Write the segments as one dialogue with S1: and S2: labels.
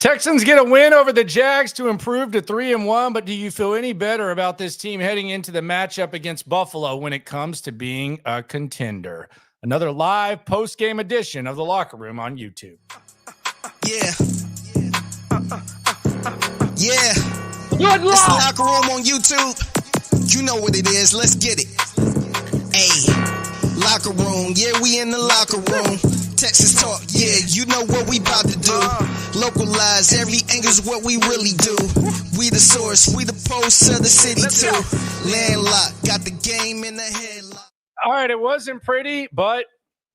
S1: Texans get a win over the Jags to improve to 3-1, but do you feel any better about this team heading into the matchup against Buffalo when it comes to being a contender? Another live post-game edition of The Locker Room on YouTube.
S2: Yeah. Yeah.
S1: Good luck.
S2: It's The Locker Room on YouTube. You know what it is. Let's get it. Hey, Locker Room. Yeah, we in the locker room. Texas talk. Yeah, you know what we about to do. Localize every angle's what we really do. We the source. We the pulse of the city too. Landlocked. Got the game in the headlock.
S1: All right, it wasn't pretty, but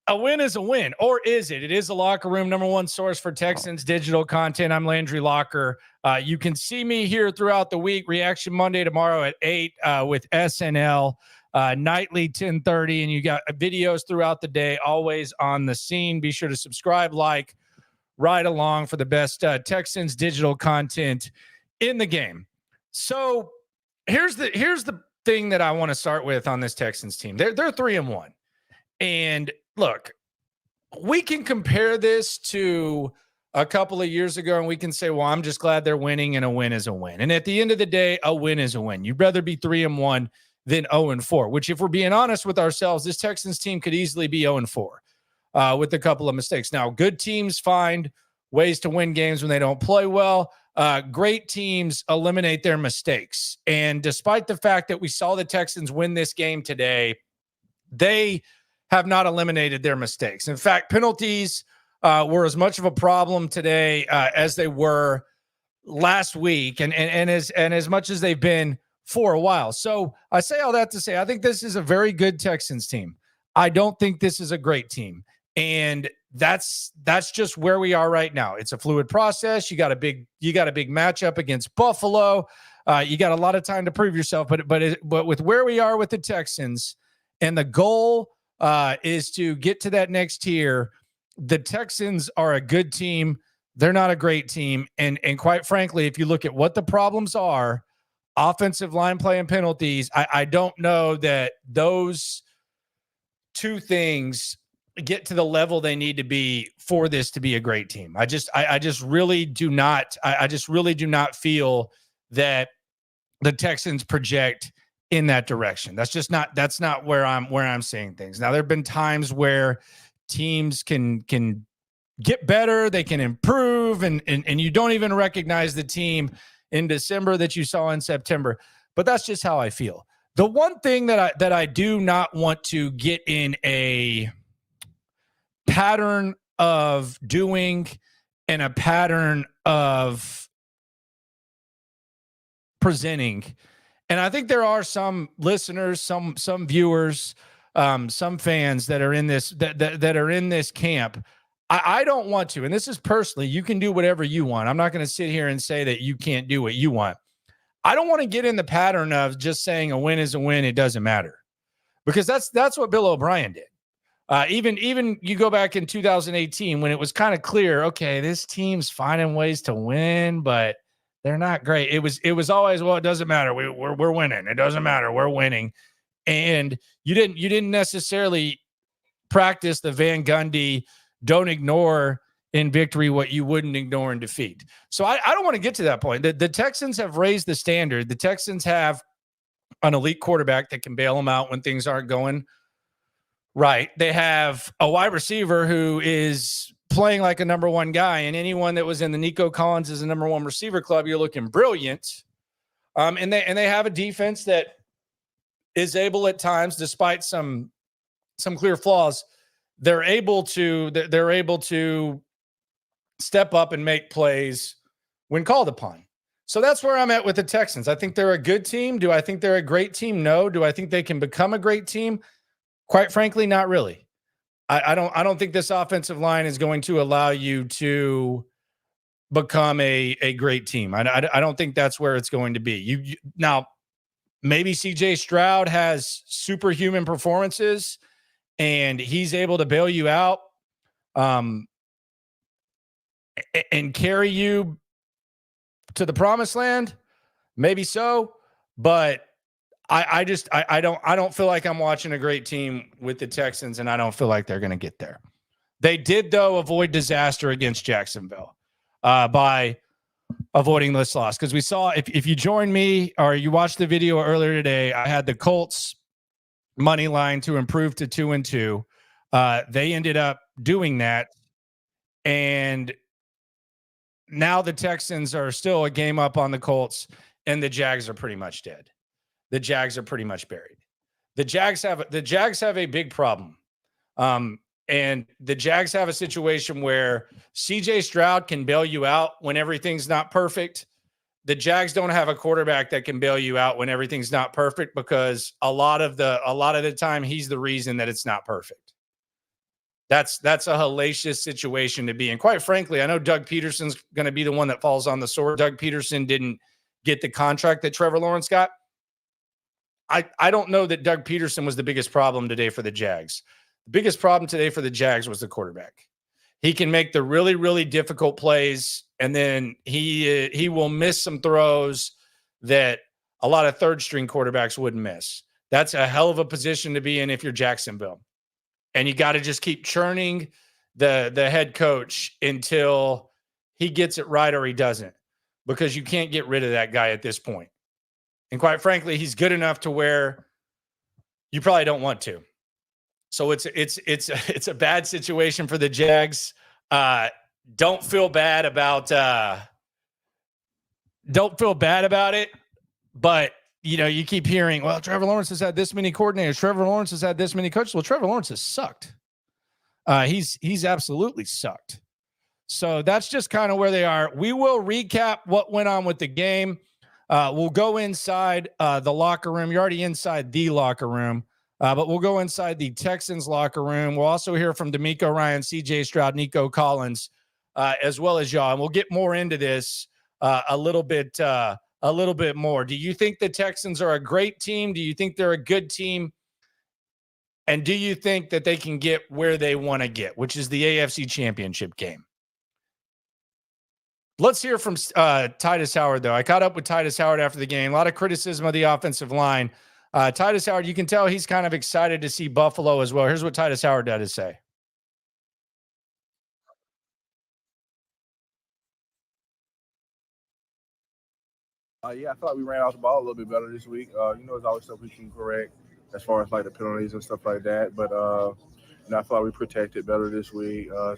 S1: a win is a win. Or is it? It is the Locker Room, number one source for Texans digital content. I'm Landry Locker. You can see me here throughout the week. Reaction Monday tomorrow at 8 with SNL. Nightly 10:30, and you got videos throughout the day, always on the scene. Be sure to subscribe, like, ride along for the best Texans digital content in the game. So here's the thing that I want to start with on this Texans team. They're 3-1. And look, we can compare this to a couple of years ago and we can say, well, I'm just glad they're winning, and a win is a win. And at the end of the day, a win is a win. You'd rather be 3-1 than 0-4, which, if we're being honest with ourselves, this Texans team could easily be 0-4 with a couple of mistakes. Now, good teams find ways to win games when they don't play well. Great teams eliminate their mistakes. And despite the fact that we saw the Texans win this game today, they have not eliminated their mistakes. In fact, penalties were as much of a problem today as they were last week, and as much as they've been for a while. So I say all that to say, I think this is a very good Texans team. I don't think this is a great team. And that's just where we are right now. It's a fluid process. You got a big matchup against Buffalo. You got a lot of time to prove yourself, but with where we are with the Texans, and the goal is to get to that next tier. The Texans are a good team. They're not a great team. And quite frankly, if you look at what the problems are, offensive line play and penalties, I don't know that those two things get to the level they need to be for this to be a great team. I just really do not feel that the Texans project in that direction. That's not where I'm seeing things. Now, there have been times where teams can get better, they can improve, and you don't even recognize the team in December that you saw in September. But that's just how I feel. The one thing that I do not want to get in a pattern of doing and a pattern of presenting, and I think there are some listeners, some viewers, some fans that are in this that are in this camp. I don't want to, and this is personally, you can do whatever you want. I'm not going to sit here and say that you can't do what you want. I don't want to get in the pattern of just saying a win is a win, it doesn't matter. Because that's what Bill O'Brien did. Even you go back in 2018 when it was kind of clear, okay, this team's finding ways to win, but they're not great. It was always, well, it doesn't matter. We're winning. It doesn't matter. We're winning. And you didn't necessarily practice the Van Gundy, don't ignore in victory what you wouldn't ignore in defeat. So I don't want to get to that point. The Texans have raised the standard. The Texans have an elite quarterback that can bail them out when things aren't going right. They have a wide receiver who is playing like a number one guy, and anyone that was in the Nico Collins as a number one receiver club, you're looking brilliant. And they have a defense that is able at times, despite some clear flaws, they're able to step up and make plays when called upon. So that's where I'm at with the Texans. I think they're a good team. Do I think they're a great team? No. Do I think they can become a great team? Quite frankly, not really. I don't think this offensive line is going to allow you to become a great team. I don't think that's where it's going to be. You now, maybe CJ Stroud has superhuman performances and he's able to bail you out and carry you to the promised land. Maybe so, but I don't feel like I'm watching a great team with the Texans, and I don't feel like they're going to get there. They did, though, avoid disaster against Jacksonville. by avoiding this loss. Because we saw, if you joined me or you watched the video earlier today, I had the Colts money line to improve to 2-2. They ended up doing that. And now the Texans are still a game up on the Colts, and the Jags are pretty much dead. The Jags are pretty much buried. The Jags have a big problem. And the Jags have a situation where CJ Stroud can bail you out when everything's not perfect. The Jags don't have a quarterback that can bail you out when everything's not perfect, because a lot of the time he's the reason that it's not perfect. That's a hellacious situation to be in. Quite frankly, I know Doug Peterson's going to be the one that falls on the sword. Doug Peterson didn't get the contract that Trevor Lawrence got. I don't know that Doug Peterson was the biggest problem today for the Jags. The biggest problem today for the Jags was the quarterback. He can make the really, really difficult plays, and then he will miss some throws that a lot of third-string quarterbacks wouldn't miss. That's a hell of a position to be in if you're Jacksonville. And you got to just keep churning the head coach until he gets it right or he doesn't, because you can't get rid of that guy at this point. And quite frankly, he's good enough to where you probably don't want to. So it's a bad situation for the Jags. Don't feel bad about it. But you keep hearing, well, Trevor Lawrence has had this many coordinators. Trevor Lawrence has had this many coaches. Well, Trevor Lawrence has sucked. He's absolutely sucked. So that's just kind of where they are. We will recap what went on with the game. We'll go inside the locker room. You're already inside the locker room, but we'll go inside the Texans locker room. We'll also hear from DeMeco Ryans, CJ Stroud, Nico Collins, as well as y'all. And we'll get more into this a little bit more. Do you think the Texans are a great team? Do you think they're a good team? And do you think that they can get where they want to get, which is the AFC Championship game? Let's hear from Titus Howard, though. I caught up with Titus Howard after the game. A lot of criticism of the offensive line. Titus Howard, you can tell he's kind of excited to see Buffalo as well. Here's what Titus Howard had to say.
S3: Yeah, I thought we ran out the ball a little bit better this week. There's always stuff we can correct as far as like the penalties and stuff like that. But I thought we protected better this week. A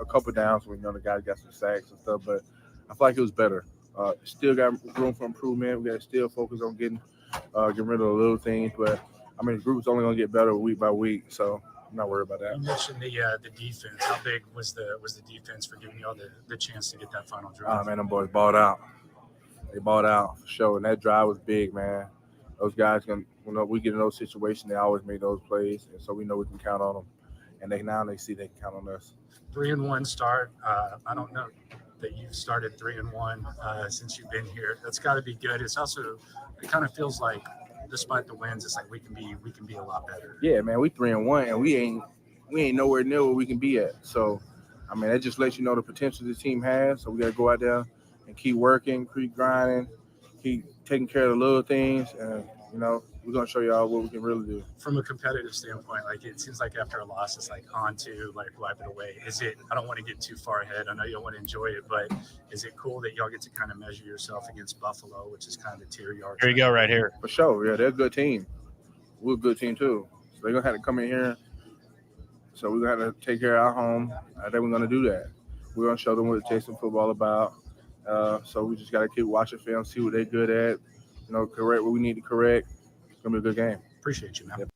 S3: couple downs when the guys got some sacks and stuff. But I feel like it was better. Still got room for improvement. We got to still focus on getting rid of the little things. But the group's only gonna get better week by week. So I'm not worried about that.
S4: You mentioned the defense. How big was the defense for giving you all the chance to get that final drive?
S3: Man, them boys balled out. They balled out for sure, and that drive was big, man. Those guys when we get in those situations, they always make those plays, and so we know we can count on them. And they see they can count on us.
S4: 3-1 start. I don't know that you've started 3-1 since you've been here. That's got to be good. It kind of feels like, despite the wins, it's like we can be a lot better.
S3: Yeah, man, we 3-1, and we ain't nowhere near where we can be at. So, that just lets you know the potential this team has. So we got to go out there and keep working, keep grinding, keep taking care of the little things, and we're gonna show y'all what we can really do.
S4: From a competitive standpoint, it seems like after a loss, it's on to wipe it away. I don't want to get too far ahead. I know you don't want to enjoy it, but is it cool that y'all get to kind of measure yourself against Buffalo, which is kind of the tier yard?
S1: Here you go, right here.
S3: For sure, yeah, they're a good team. We're a good team too. So they're gonna have to come in here. So we're gonna have to take care of our home. I think we're gonna do that. We're gonna show them what the Texan football about. So we just got to keep watching film, see what they're good at, correct what we need to correct. It's going to be a good game.
S4: Appreciate you, man.
S3: Yep.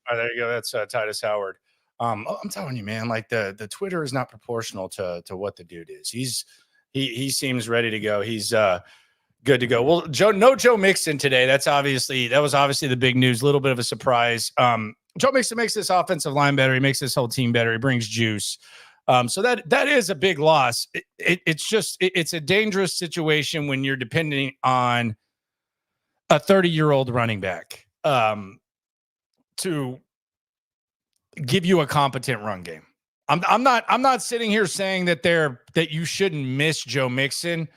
S1: All right, there you go. That's Titus Howard. I'm telling you, man, the Twitter is not proportional to what the dude is. He seems ready to go. He's good to go. Well, Joe Mixon today. That was obviously the big news. A little bit of a surprise. Joe Mixon makes this offensive line better. He makes this whole team better. He brings juice. So that is a big loss. It's a dangerous situation when you're depending on a 30-year-old running back to give you a competent run game. I'm not sitting here saying that you shouldn't miss Joe Mixon,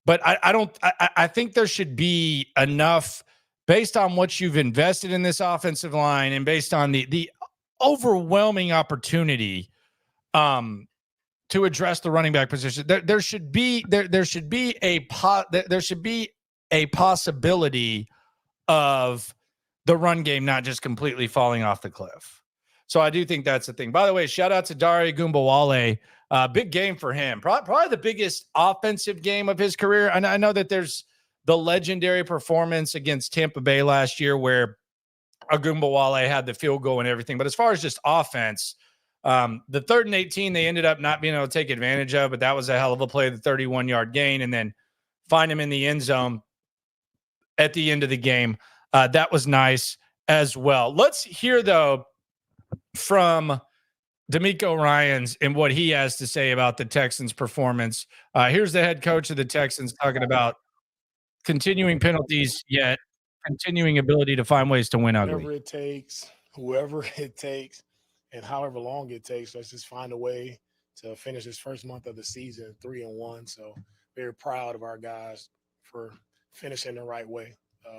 S1: but I think there should be enough based on what you've invested in this offensive line and based on the overwhelming opportunity to address the running back position. There should be a possibility of the run game not just completely falling off the cliff. So I do think that's the thing. By the way, shout out to Dare Gumbawale. Big game for him. Probably the biggest offensive game of his career. And I know that there's the legendary performance against Tampa Bay last year where Agumbawale had the field goal and everything. But as far as just offense, the 3rd and 18, they ended up not being able to take advantage of, but that was a hell of a play, the 31-yard gain, and then find him in the end zone at the end of the game. That was nice as well. Let's hear, though, from DeMeco Ryans and what he has to say about the Texans' performance. Here's the head coach of the Texans talking about continuing penalties, yet continuing ability to find ways to win ugly.
S5: Whatever it takes, whoever it takes, and however long it takes, let's just find a way to finish this first month of the season 3-1. So very proud of our guys for finishing the right way.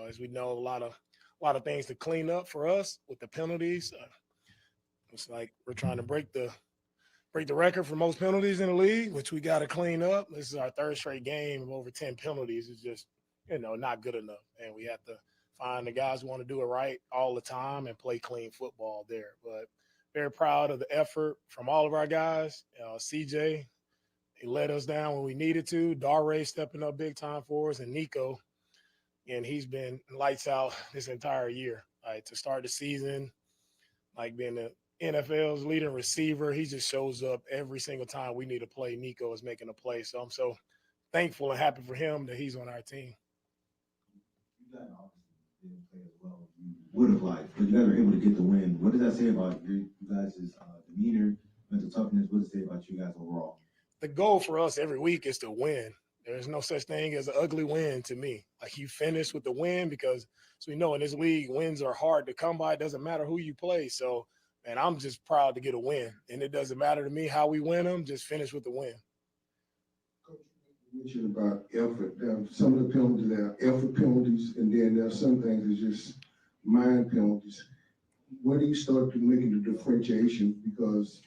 S5: As we know, a lot of things to clean up for us with the penalties. It's like we're trying to break the record for most penalties in the league, which we got to clean up. This is our 3rd straight game of over 10 penalties. It's just, not good enough. And we have to find the guys who want to do it right all the time and play clean football there. But very proud of the effort from all of our guys. CJ, he let us down when we needed to. Dare stepping up big time for us, and Nico, and he's been lights out this entire year. To start the season, being the NFL's leading receiver, he just shows up every single time we need a play. Nico is making a play. So I'm so thankful and happy for him that he's on our team.
S6: You guys obviously didn't play as well as you would have liked, but you guys were able to get the win. What does that say about you guys' demeanor, mental toughness? What does it say about you guys overall?
S5: The goal for us every week is to win. There's no such thing as an ugly win to me. You finish with the win because, as we know, in this league, wins are hard to come by. It doesn't matter who you play. So, and I'm just proud to get a win. And it doesn't matter to me how we win them. Just finish with the win.
S7: You mentioned about effort. Some of the penalties, there are effort penalties, and then there are some things that's just mind penalties. Where do you start to making the differentiation? Because,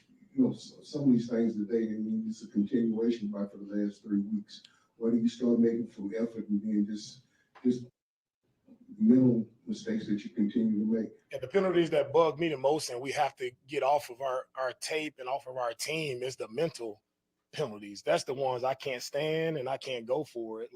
S7: some of these things today, it's a continuation for the last 3 weeks. Where do you start making from effort and then just mental mistakes that you continue to make?
S5: And the penalties that bug me the most, and we have to get off of our tape and off of our team, is the mental penalties. That's the ones I can't stand and I can't go for it.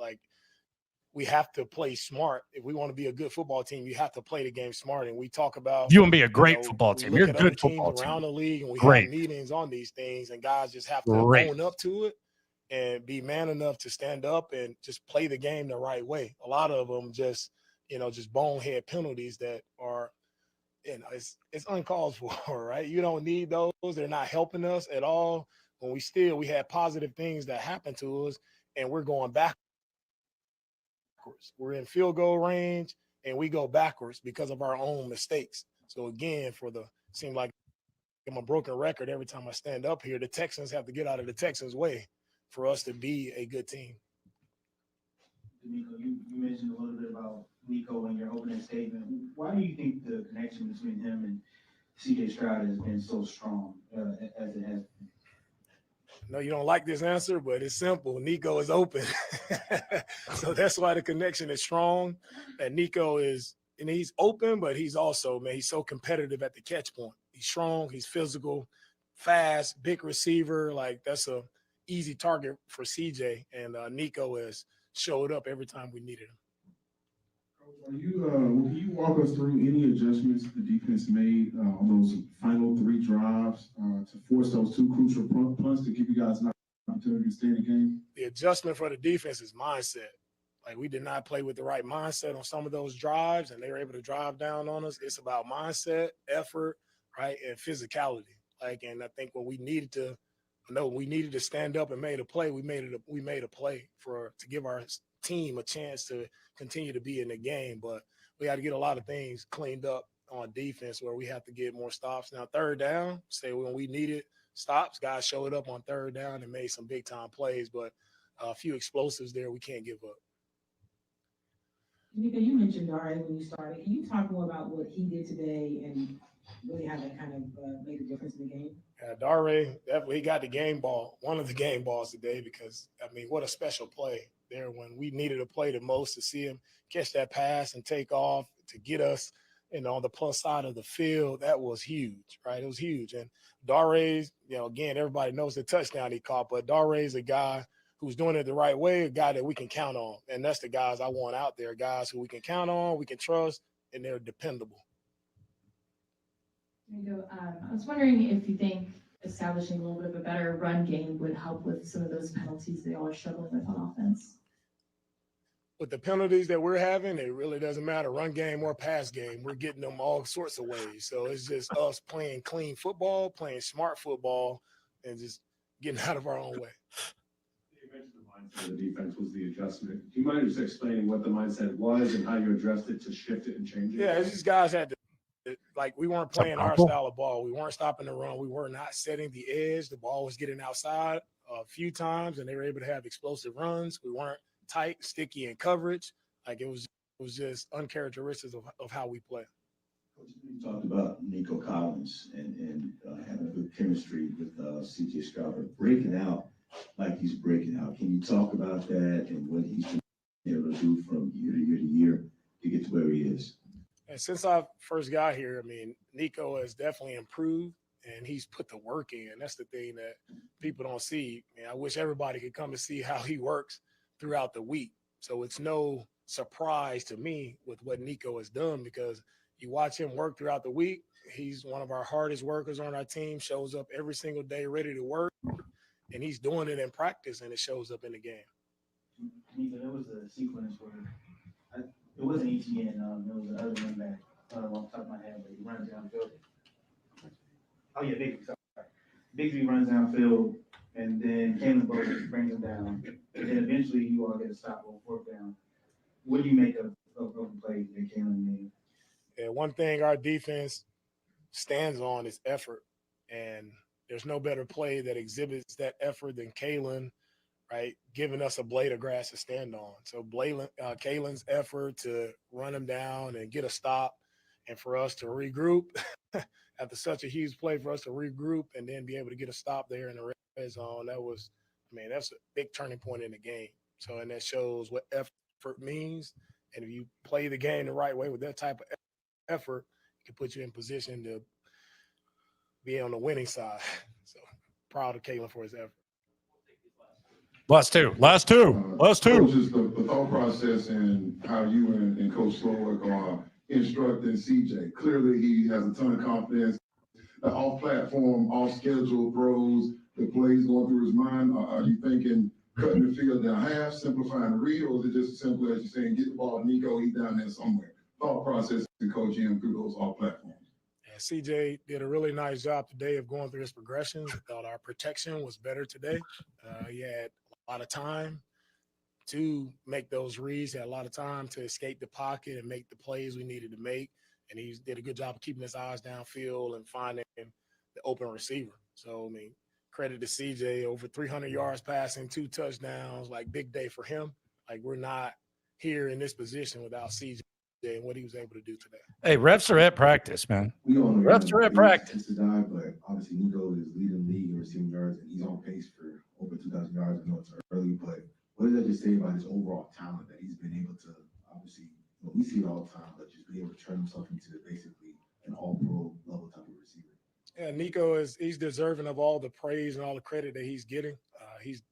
S5: We have to play smart. If we want to be a good football team, you have to play the game smart. And we talk about
S1: you want to be a great football team. You're a good football team
S5: around the league, and we
S1: have
S5: meetings on these things, and guys just have to own up to it and be man enough to stand up and just play the game the right way. A lot of them just bonehead penalties that are, it's uncalled for, right? You don't need those. They're not helping us at all. When we had positive things that happened to us, and we're going backwards. We're in field goal range, and we go backwards because of our own mistakes. So again, seem like I'm a broken record every time I stand up here. The Texans have to get out of the Texans' way for us to be a good team.
S6: DeMeco, you mentioned a little bit about Nico in your opening statement. Why do you think the connection between him and C.J. Stroud has been so strong as it has been?
S5: No, you don't like this answer, but it's simple. Nico is open. So that's why the connection is strong. And Nico he's open, but he's also, he's so competitive at the catch point. He's strong, he's physical, fast, big receiver. That's a easy target for CJ. And Nico has showed up every time we needed him.
S7: Can you walk us through any adjustments the defense made on those final 3 drives to force those 2 crucial punts to give you guys an opportunity to stay in the game?
S5: The adjustment for the defense is mindset. We did not play with the right mindset on some of those drives, and they were able to drive down on us. It's about mindset, effort, right, and physicality. And I think when we needed to stand up and made a play, we made a play to give our team a chance to continue to be in the game. But we got to get a lot of things cleaned up on defense where we have to get more stops. Now, 3rd down, when we needed stops, guys showed up on 3rd down and made some big time plays, but a few explosives there we can't give up.
S8: Nico, you mentioned Dare when you started. Can you talk more about what he did today and really how that kind of made a difference in the game?
S5: Dare, he got the game ball, one of the game balls today because, I mean, what a special play there when we needed a play the most to see him catch that pass and take off to get us, on the plus side of the field. That was huge, right? It was huge. And Dare's, again, everybody knows the touchdown he caught, but Dare's a guy who's doing it the right way, a guy that we can count on. And that's the guys I want out there, guys who we can count on, we can trust, and they're dependable.
S8: I was wondering if you think establishing a little bit of a better run game would help with some of those penalties they all are struggling with on offense.
S5: With the penalties that we're having, it really doesn't matter, run game or pass game. We're getting them all sorts of ways. So it's just us playing clean football, playing smart football, and just getting out of our own way.
S9: You mentioned the mindset of the defense was the adjustment. Do you mind just explaining what the mindset was and how you addressed it to shift it and change it?
S5: Yeah, it's just guys had to. We weren't playing our style of ball. We weren't stopping the run. We were not setting the edge. The ball was getting outside a few times, and they were able to have explosive runs. We weren't tight, sticky in coverage. Like it was just uncharacteristic of how we play.
S10: You talked about Nico Collins and having good chemistry with CJ Stroud, breaking out like he's breaking out. Can you talk about that and what he's been able to do from year to year to year to get to where he is?
S5: And since I first got here, I mean, Nico has definitely improved, and he's put the work in. That's the thing that people don't see. I wish everybody could come and see how he works throughout the week. So it's no surprise to me with what Nico has done because you watch him work throughout the week. He's one of our hardest workers on our team, shows up every single day ready to work, and he's doing it in practice, and it shows up in the game.
S6: Nico, there was a sequence where it wasn't ETN, it was the other one back off the top of my head, but he runs downfield. Oh, yeah, Bigsby, sorry. Bigsby runs downfield, and then Kalen Bowles brings him down. And then eventually you all get a stop on fourth down. What do you make of the play that Kalen made?
S5: Yeah, one thing our defense stands on is effort, and there's no better play that exhibits that effort than Kalen, right, giving us a blade of grass to stand on. So Kalen's effort to run him down and get a stop and for us to regroup after such a huge play for us to regroup and then be able to get a stop there in the red zone, that's a big turning point in the game. So, and that shows what effort means. And if you play the game the right way with that type of effort, it can put you in position to be on the winning side. So proud of Kalen for his effort.
S1: Last two.
S7: Coach, is the thought process and how you and Coach Slowik are instructing CJ. Clearly, he has a ton of confidence. The off-platform, off-schedule throws, the plays going through his mind. Are you thinking cutting the field down half, simplifying the read, or is it just as simple as you're saying, get the ball to Nico, he's down there somewhere? Thought process to coach him through those off-platforms.
S5: CJ did a really nice job today of going through his progressions. I thought our protection was better today. He had a lot of time to make those reads, had a lot of time to escape the pocket and make the plays we needed to make. And he did a good job of keeping his eyes downfield and finding the open receiver. So, credit to CJ, over 300 yards passing, 2 touchdowns, big day for him. We're not here in this position without CJ and what he was able to do today.
S1: Hey, refs are at practice, man.
S7: Refs
S1: are at practice.
S10: But obviously Nico is leading the league in receiving yards, and he's on pace for over 2,000 yards. I know it's early, but what does that just say about his overall talent that he's been able to, obviously, we see it all the time, but just be able to turn himself into basically an all-pro level type of receiver?
S5: Yeah, Nico he's deserving of all the praise and all the credit that he's getting. He's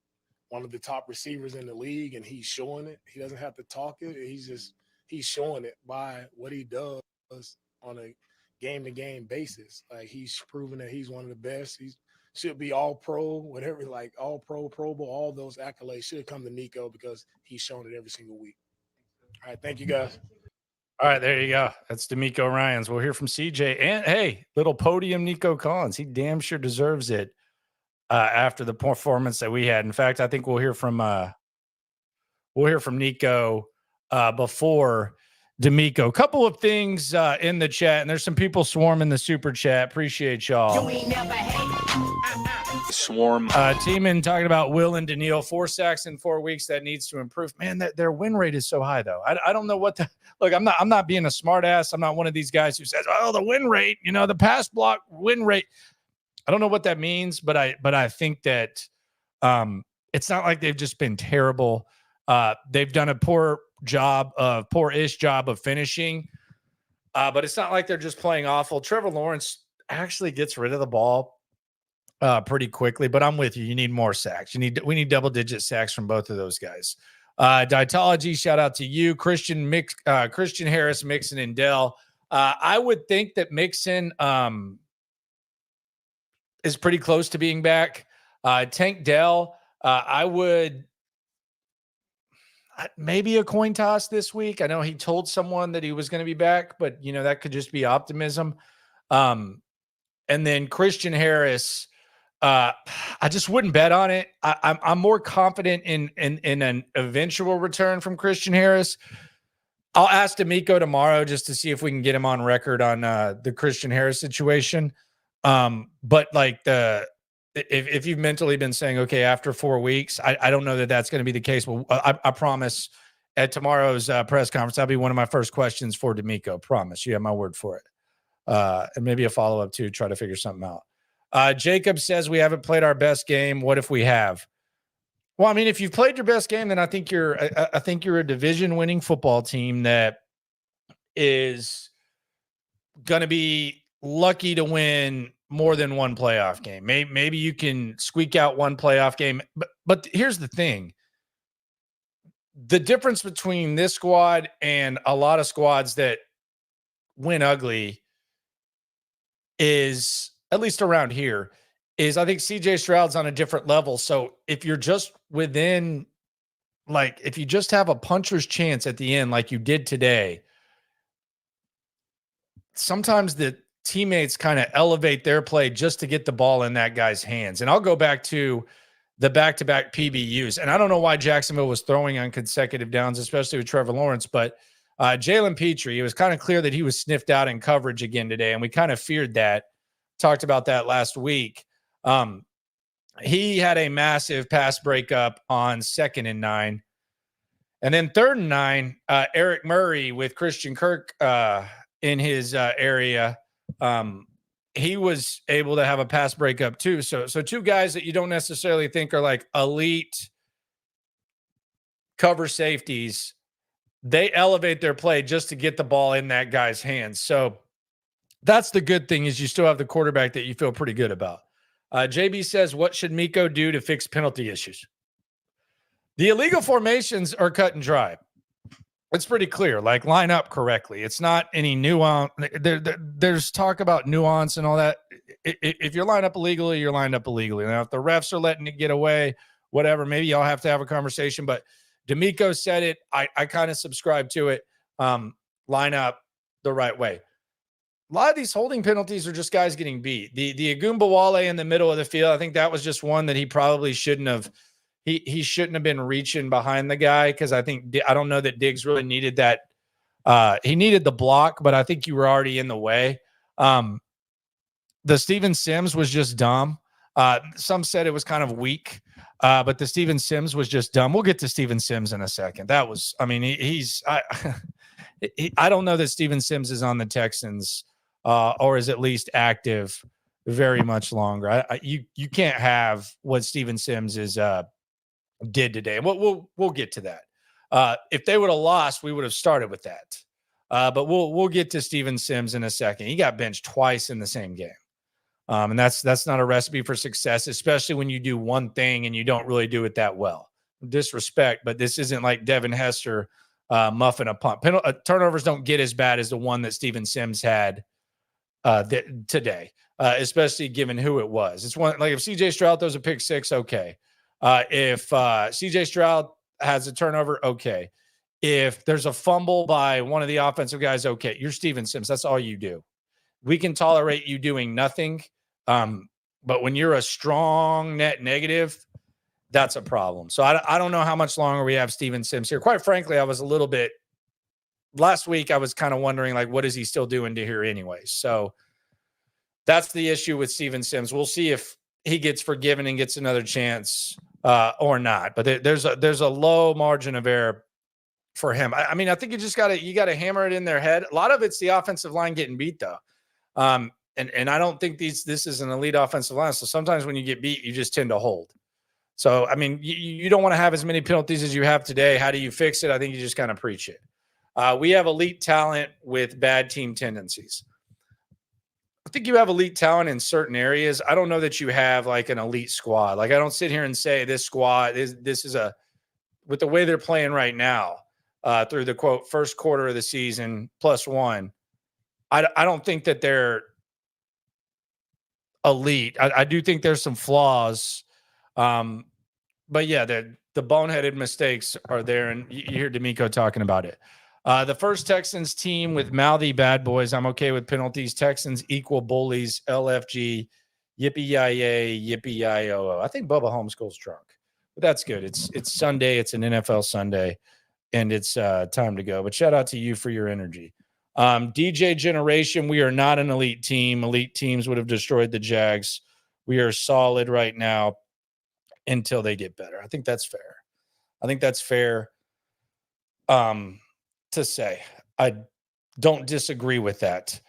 S5: one of the top receivers in the league, and he's showing it. He doesn't have to talk it. He's showing it by what he does on a game-to-game basis. He's proven that he's one of the best. He should be all-pro, whatever, all-pro, Pro Bowl, all those accolades should come to Nico because he's shown it every single week. All right, thank you, guys.
S1: All right, there you go. That's DeMeco Ryans. We'll hear from CJ. And, hey, little podium Nico Collins. He damn sure deserves it after the performance that we had. In fact, I think we'll hear from Nico before DeMeco. Couple of things in the chat, and there's some people swarming the super chat. Appreciate y'all.
S11: Swarm.
S1: Teeman talking about Will and Daniil, 4 sacks in 4 weeks. That needs to improve. Man, their win rate is so high, though. I don't know what look. I'm not being a smart ass. I'm not one of these guys who says, "Oh, the win rate, the pass block win rate." I don't know what that means, but I think that it's not like they've just been terrible. They've done a poor-ish job of finishing, but it's not like they're just playing awful. Trevor Lawrence actually gets rid of the ball pretty quickly, but I'm with you. You need more sacks. We need double-digit sacks from both of those guys. Dietology, shout out to you. Christian Harris, Mixon, and Dell. I would think that Mixon is pretty close to being back. Tank Dell, I would maybe a coin toss this week. I know he told someone that he was going to be back, but that could just be optimism. And then Christian Harris, I just wouldn't bet on it. I'm more confident in an eventual return from Christian Harris. I'll ask DeMeco tomorrow just to see if we can get him on record on the Christian Harris situation. But like if you've mentally been saying, okay, after 4 weeks, I don't know that that's going to be the case. Well, I promise at tomorrow's press conference, that'll be one of my first questions for DeMeco. Promise. You have my word for it. And maybe a follow-up too, try to figure something out. Jacob says we haven't played our best game. What if we have? Well, I mean, if you've played your best game, then I think you're a division-winning football team that is going to be lucky to win more than one playoff game. Maybe you can squeak out one playoff game. But here's the thing. The difference between this squad and a lot of squads that win ugly is, at least around here, is I think CJ Stroud's on a different level. So if you're just within, like, if you just have a puncher's chance at the end, like you did today, sometimes the teammates kind of elevate their play just to get the ball in that guy's hands. And I'll go back to the back-to-back PBUs. And I don't know why Jacksonville was throwing on consecutive downs, especially with Trevor Lawrence, but Jalen Petrie, it was kind of clear that he was sniffed out in coverage again today. And we kind of feared that. Talked about that last week. He had a massive pass breakup on 2nd and 9. And then 3rd and 9, Eric Murray with Christian Kirk in his area. He was able to have a pass breakup too. So two guys that you don't necessarily think are like elite cover safeties, they elevate their play just to get the ball in that guy's hands. So that's the good thing, is you still have the quarterback that you feel pretty good about. JB says, what should Miko do to fix penalty issues? The illegal formations are cut and dry. It's pretty clear, like line up correctly. It's not any nuance. There's talk about nuance and all that. If you're lined up illegally, you're lined up illegally. Now, if the refs are letting it get away, whatever, maybe y'all have to have a conversation. But DeMeco said it. I kind of subscribe to it. Line up the right way. A lot of these holding penalties are just guys getting beat. The Agumbawale in the middle of the field, I think that was just one that he probably shouldn't have. He shouldn't have been reaching behind the guy, because I don't know that Diggs really needed that. He needed the block, but I think you were already in the way. The Steven Sims was just dumb. Some said it was kind of weak, but the Steven Sims was just dumb. We'll get to Steven Sims in a second. That was, I mean, I don't know that Steven Sims is on the Texans or is at least active very much longer. You can't have what Steven Sims is did today. We'll get to that. If they would have lost, we would have started with that. But we'll get to Steven Sims in a second. He got benched twice in the same game. And that's not a recipe for success, especially when you do one thing and you don't really do it that well. Disrespect, but this isn't like Devin Hester muffing a punt. Turnovers don't get as bad as the one that Steven Sims had today, especially given who it was. It's one, like if CJ Stroud throws a pick six, okay. If CJ Stroud has a turnover, okay. If there's a fumble by one of the offensive guys, okay. You're Steven Sims. That's all you do. We can tolerate you doing nothing. But when you're a strong net negative, that's a problem. So I don't know how much longer we have Steven Sims here. Quite frankly, I was a little bit last week. I was kind of wondering, like, what is he still doing to here anyways? So that's the issue with Steven Sims. We'll see if he gets forgiven and gets another chance or not. But there's a low margin of error for him. I mean, I think you got to hammer it in their head. A lot of it's the offensive line getting beat though. And I don't think this is an elite offensive line. So sometimes when you get beat, you just tend to hold. So, I mean, you don't want to have as many penalties as you have today. How do you fix it? I think you just kind of preach it. We have elite talent with bad team tendencies. I think you have elite talent in certain areas. I don't know that you have like an elite squad. Like I don't sit here and say this squad this is with the way they're playing right now through the quote first quarter of the season +1. I don't think that they're elite. I do think there's some flaws. But yeah, the boneheaded mistakes are there, and you hear DeMeco talking about it. The first Texans team with mouthy bad boys. I'm okay with penalties. Texans equal bullies. LFG. Yippee-yi-yay. Yippee-yi-o-o. I think Bubba Homeschool's drunk, but that's good. It's Sunday. It's an NFL Sunday, and it's time to go. But shout out to you for your energy. DJ Generation, we are not an elite team. Elite teams would have destroyed the Jags. We are solid right now until they get better. I think that's fair. I think that's fair to say. I don't disagree with that.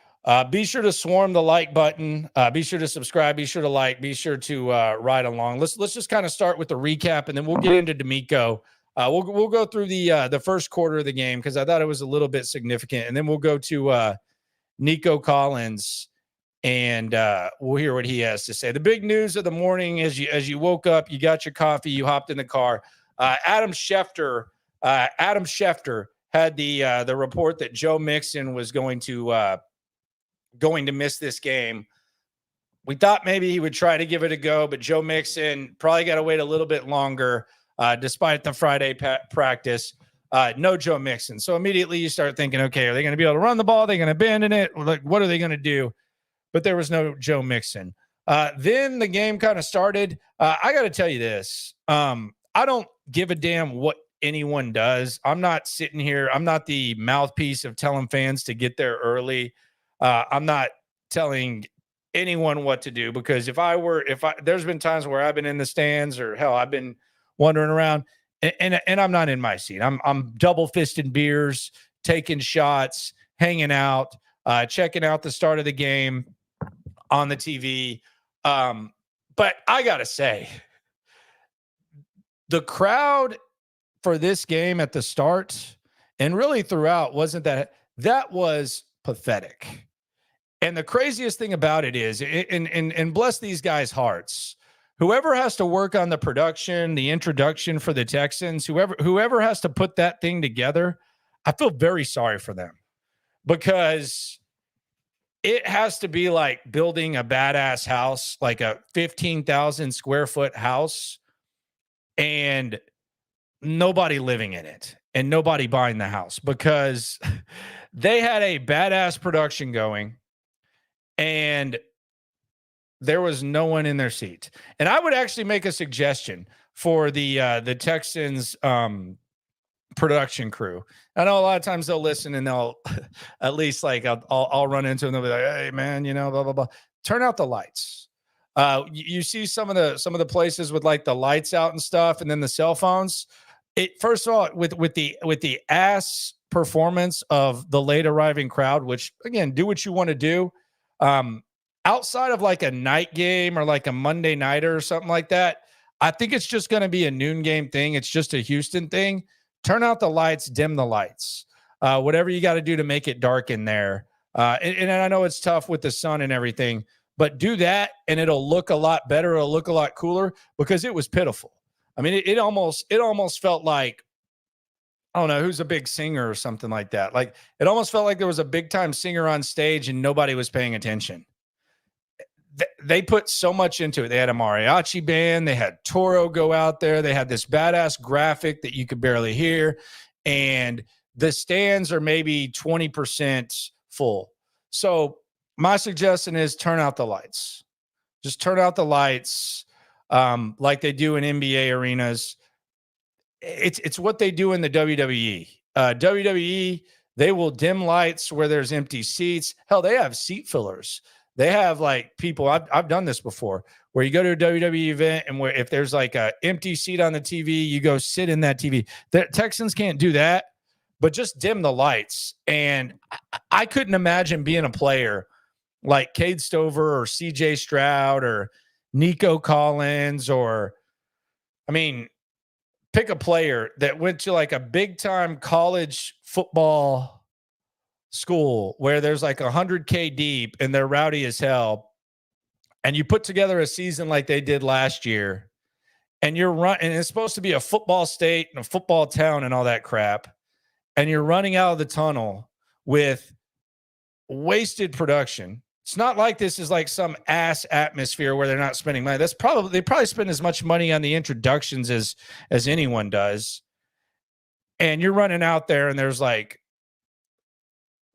S1: Be sure to swarm the like button. Be sure to subscribe. Be sure to like. Be sure to ride along. Let's just kind of start with the recap, and then we'll get into DeMeco. We'll go through the first quarter of the game because I thought it was a little bit significant, and then we'll go to Nico Collins, and we'll hear what he has to say. The big news of the morning as you woke up, you got your coffee, you hopped in the car. Adam Schefter had the report that Joe Mixon was going to miss this game. We thought maybe he would try to give it a go, but Joe Mixon probably got to wait a little bit longer. Despite the Friday practice, no Joe Mixon. So immediately you start thinking, okay, are they going to be able to run the ball? Are they going to abandon it? Like, what are they going to do? But there was no Joe Mixon. Then the game kind of started. I got to tell you this. I don't give a damn what anyone does. I'm not sitting here. I'm not the mouthpiece of telling fans to get there early. I'm not telling anyone what to do because there's been times where I've been in the stands or hell, I've been wandering around and I'm not in my seat. I'm double fisting beers, taking shots, hanging out, checking out the start of the game on the TV. But I got to say, the crowd for this game at the start and really throughout wasn't that was pathetic. And the craziest thing about it is, and bless these guys' hearts, whoever has to work on the production, the introduction for the Texans, whoever has to put that thing together, I feel very sorry for them because it has to be like building a badass house, like a 15,000 square foot house, and nobody living in it and nobody buying the house because they had a badass production going and there was no one in their seat. And I would actually make a suggestion for the Texans production crew. I know a lot of times they'll listen and they'll at least like I'll run into them. They'll be like, "Hey man, blah, blah, blah." Turn out the lights. You see some of the places with like the lights out and stuff, and then the cell phones. First of all, with the ass performance of the late arriving crowd, which again, do what you want to do. Outside of like a night game or like a Monday nighter or something like that, I think it's just going to be a noon game thing. It's just a Houston thing. Turn out the lights, dim the lights, whatever you got to do to make it dark in there. And I know it's tough with the sun and everything, but do that and it'll look a lot better. It'll look a lot cooler because it was pitiful. I mean, it almost felt like, I don't know, who's a big singer or something like that. Like it almost felt like there was a big time singer on stage and nobody was paying attention. They put so much into it. They had a mariachi band. They had Toro go out there. They had this badass graphic that you could barely hear. And the stands are maybe 20% full. So my suggestion is turn out the lights. Just turn out the lights like they do in NBA arenas. It's what they do in the WWE. WWE, they will dim lights where there's empty seats. Hell, they have seat fillers. They have like people, I've done this before, where you go to a WWE event and where if there's like a empty seat on the TV, you go sit in that TV. The Texans can't do that, but just dim the lights. And I couldn't imagine being a player like Cade Stover or CJ Stroud or Nico Collins, or, I mean, pick a player that went to like a big time college football school where there's like 100K deep and they're rowdy as hell, and you put together a season like they did last year, and and it's supposed to be a football state and a football town and all that crap, and you're running out of the tunnel with wasted production. It's not like this is like some ass atmosphere where they're not spending money. They probably spend as much money on the introductions as anyone does. And you're running out there and there's like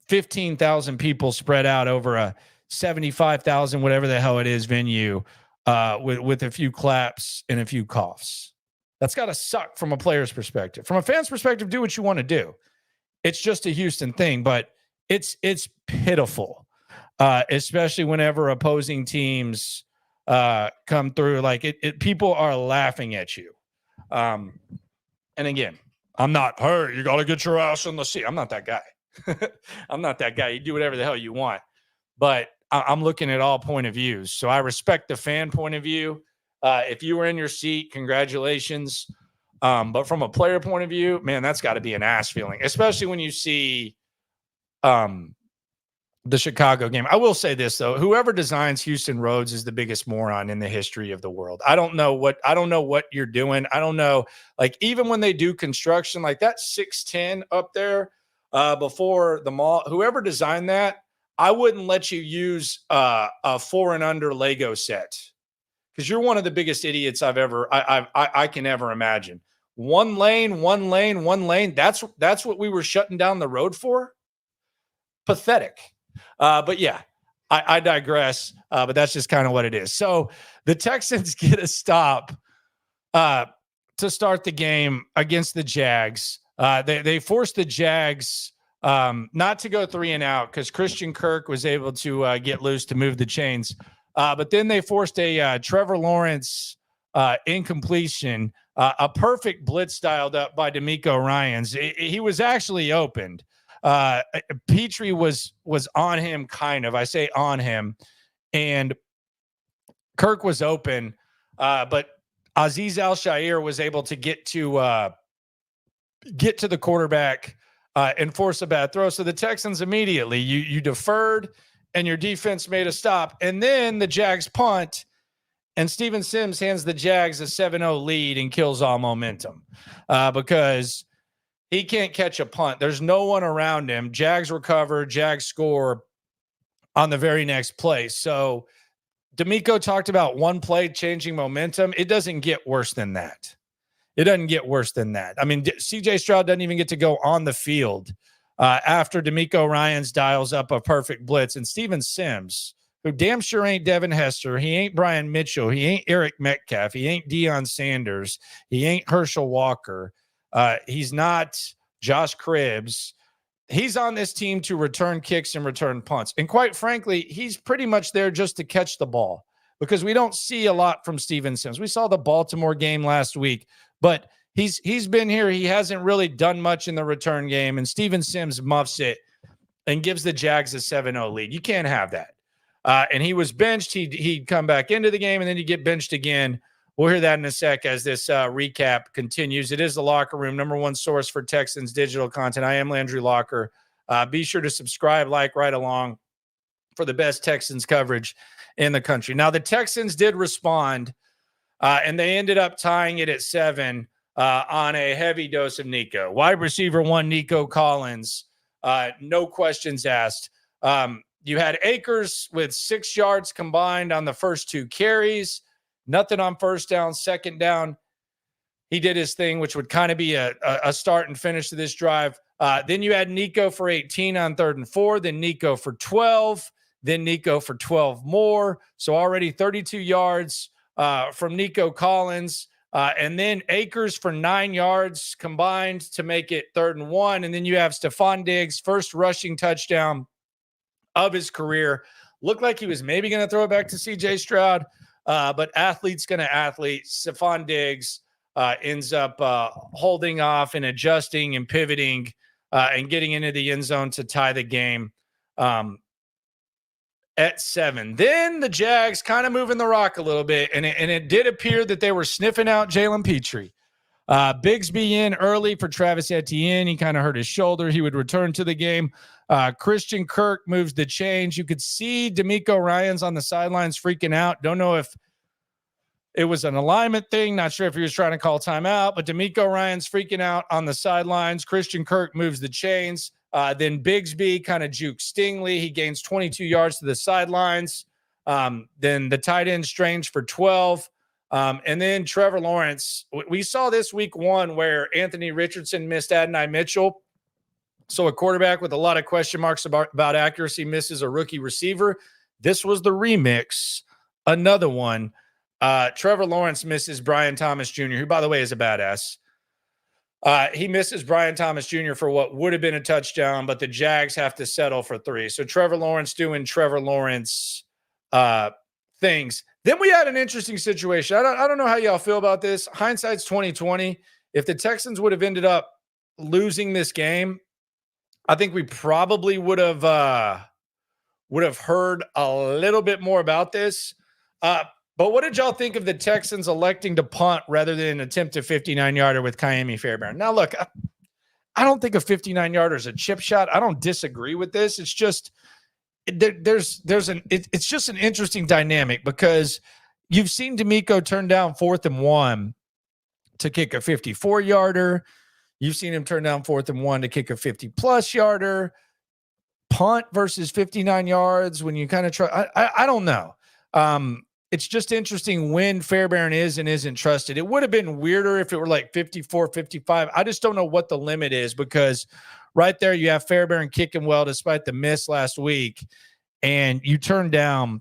S1: 15,000 people spread out over a 75,000, whatever the hell it is, venue, with a few claps and a few coughs. That's got to suck from a player's perspective. From a fan's perspective, do what you want to do. It's just a Houston thing, but it's pitiful, especially whenever opposing teams come through. Like people are laughing at you. And again, I'm not, hey, you got to get your ass in the seat. I'm not that guy. I'm not that guy. You do whatever the hell you want. But I'm looking at all point of views. So I respect the fan point of view. If you were in your seat, congratulations. But from a player point of view, man, that's got to be an ass feeling, especially when you see the Chicago game. I will say this, though. Whoever designs Houston roads is the biggest moron in the history of the world. I don't know what you're doing. I don't know. Like, even when they do construction, like that 610 up there before the mall, whoever designed that, I wouldn't let you use a 4 and under Lego set, because you're one of the biggest idiots I can ever imagine. One lane. That's what we were shutting down the road for. Pathetic. But yeah, I digress. But that's just kind of what it is. So the Texans get a stop to start the game against the Jags. They forced the Jags not to go 3 and out because Christian Kirk was able to get loose to move the chains. But then they forced a Trevor Lawrence incompletion, a perfect blitz dialed up by DeMeco Ryans. He was actually opened. Petrie was on him, kind of. I say on him, and Kirk was open, but Azeez Al-Shaair was able to get to the quarterback and force a bad throw. So the Texans immediately, you deferred, and your defense made a stop, and then the Jags punt, and Steven Sims hands the Jags a 7-0 lead and kills all momentum because he can't catch a punt. There's no one around him. Jags recover. Jags score on the very next play. So DeMeco talked about one play changing momentum. It doesn't get worse than that. It doesn't get worse than that. I mean, CJ Stroud doesn't even get to go on the field after DeMeco Ryans dials up a perfect blitz. And Steven Sims, who damn sure ain't Devin Hester, he ain't Brian Mitchell, he ain't Eric Metcalf, he ain't Deion Sanders, he ain't Herschel Walker, he's not Josh Cribbs. He's on this team to return kicks and return punts. And quite frankly, he's pretty much there just to catch the ball, because we don't see a lot from Steven Sims. We saw the Baltimore game last week, but he's been here. He hasn't really done much in the return game, and Steven Sims muffs it and gives the Jags a 7-0 lead. You can't have that. And he was benched. He'd come back into the game, and then he'd get benched again. We'll hear that in a sec as this recap continues. It is the Locker Room, number one source for Texans digital content. I am Landry Locker. Be sure to subscribe, like, right along for the best Texans coverage in the country. Now, the Texans did respond, and they ended up tying it at 7 on a heavy dose of Nico. Wide receiver 1, Nico Collins, no questions asked. You had Akers with 6 yards combined on the first 2 carries. Nothing on first down, second down. He did his thing, which would kind of be a start and finish to this drive. Then you had Nico for 18 on 3rd and 4, then Nico for 12, then Nico for 12 more. So already 32 yards from Nico Collins. And then Akers for 9 yards combined to make it 3rd and 1. And then you have Stefon Diggs, first rushing touchdown of his career. Looked like he was maybe going to throw it back to CJ Stroud. But athlete's going to athlete. Stefon Diggs ends up holding off and adjusting and pivoting and getting into the end zone to tie the game. at 7. Then the Jags kind of moving the rock a little bit, and it did appear that they were sniffing out Jalen Petrie. Bigsby in early for Travis Etienne. He kind of hurt his shoulder. He would return to the game. Christian Kirk moves the change. You could see DeMeco Ryans on the sidelines freaking out. Don't know if it was an alignment thing. Not sure if he was trying to call timeout, but DeMeco Ryans freaking out on the sidelines. Christian Kirk moves the chains. Then Bigsby kind of jukes Stingley. He gains 22 yards to the sidelines. Then the tight end Strange for 12. And then Trevor Lawrence. We saw this week 1 where Anthony Richardson missed Adonai Mitchell. So a quarterback with a lot of question marks about accuracy misses a rookie receiver. This was the remix. Another one. Trevor Lawrence misses Brian Thomas Jr., who, by the way, is a badass. He misses Brian Thomas Jr. for what would have been a touchdown, but the Jags have to settle for 3. So Trevor Lawrence doing Trevor Lawrence things. Then we had an interesting situation. I don't know how y'all feel about this. Hindsight's 2020. If the Texans would have ended up losing this game, I think we probably would have heard a little bit more about this. But what did y'all think of the Texans electing to punt rather than attempt a 59-yarder with Kaimi Fairbairn? Now, look, I don't think a 59-yarder is a chip shot. I don't disagree with this. It's just it's just an interesting dynamic because you've seen DeMeco turn down 4th and 1 to kick a 54-yarder. You've seen him turn down 4th and 1 to kick a 50-plus yarder. Punt versus 59 yards when you kind of try. I don't know. It's just interesting when Fairbairn is and isn't trusted. It would have been weirder if it were like 54, 55. I just don't know what the limit is because right there you have Fairbairn kicking well despite the miss last week, and you turn down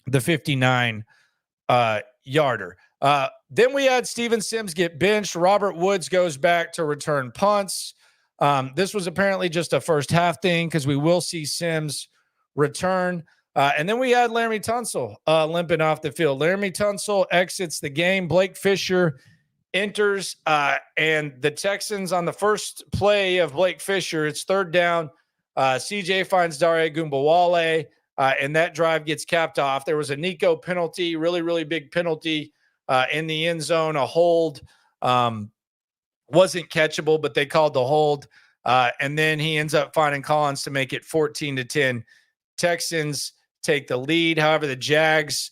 S1: the 59-yarder. Then we had Steven Sims get benched. Robert Woods goes back to return punts. This was apparently just a first half thing because we will see Sims return. And then we had Laramie Tunsil limping off the field. Laramie Tunsil exits the game. Blake Fisher enters, and the Texans on the first play of Blake Fisher, it's 3rd down. CJ finds Dare Gumbawale, and that drive gets capped off. There was a Nico penalty, really, really big penalty in the end zone. A hold wasn't catchable, but they called the hold. And then he ends up finding Collins to make it 14-10. Texans take the lead. However, the Jags,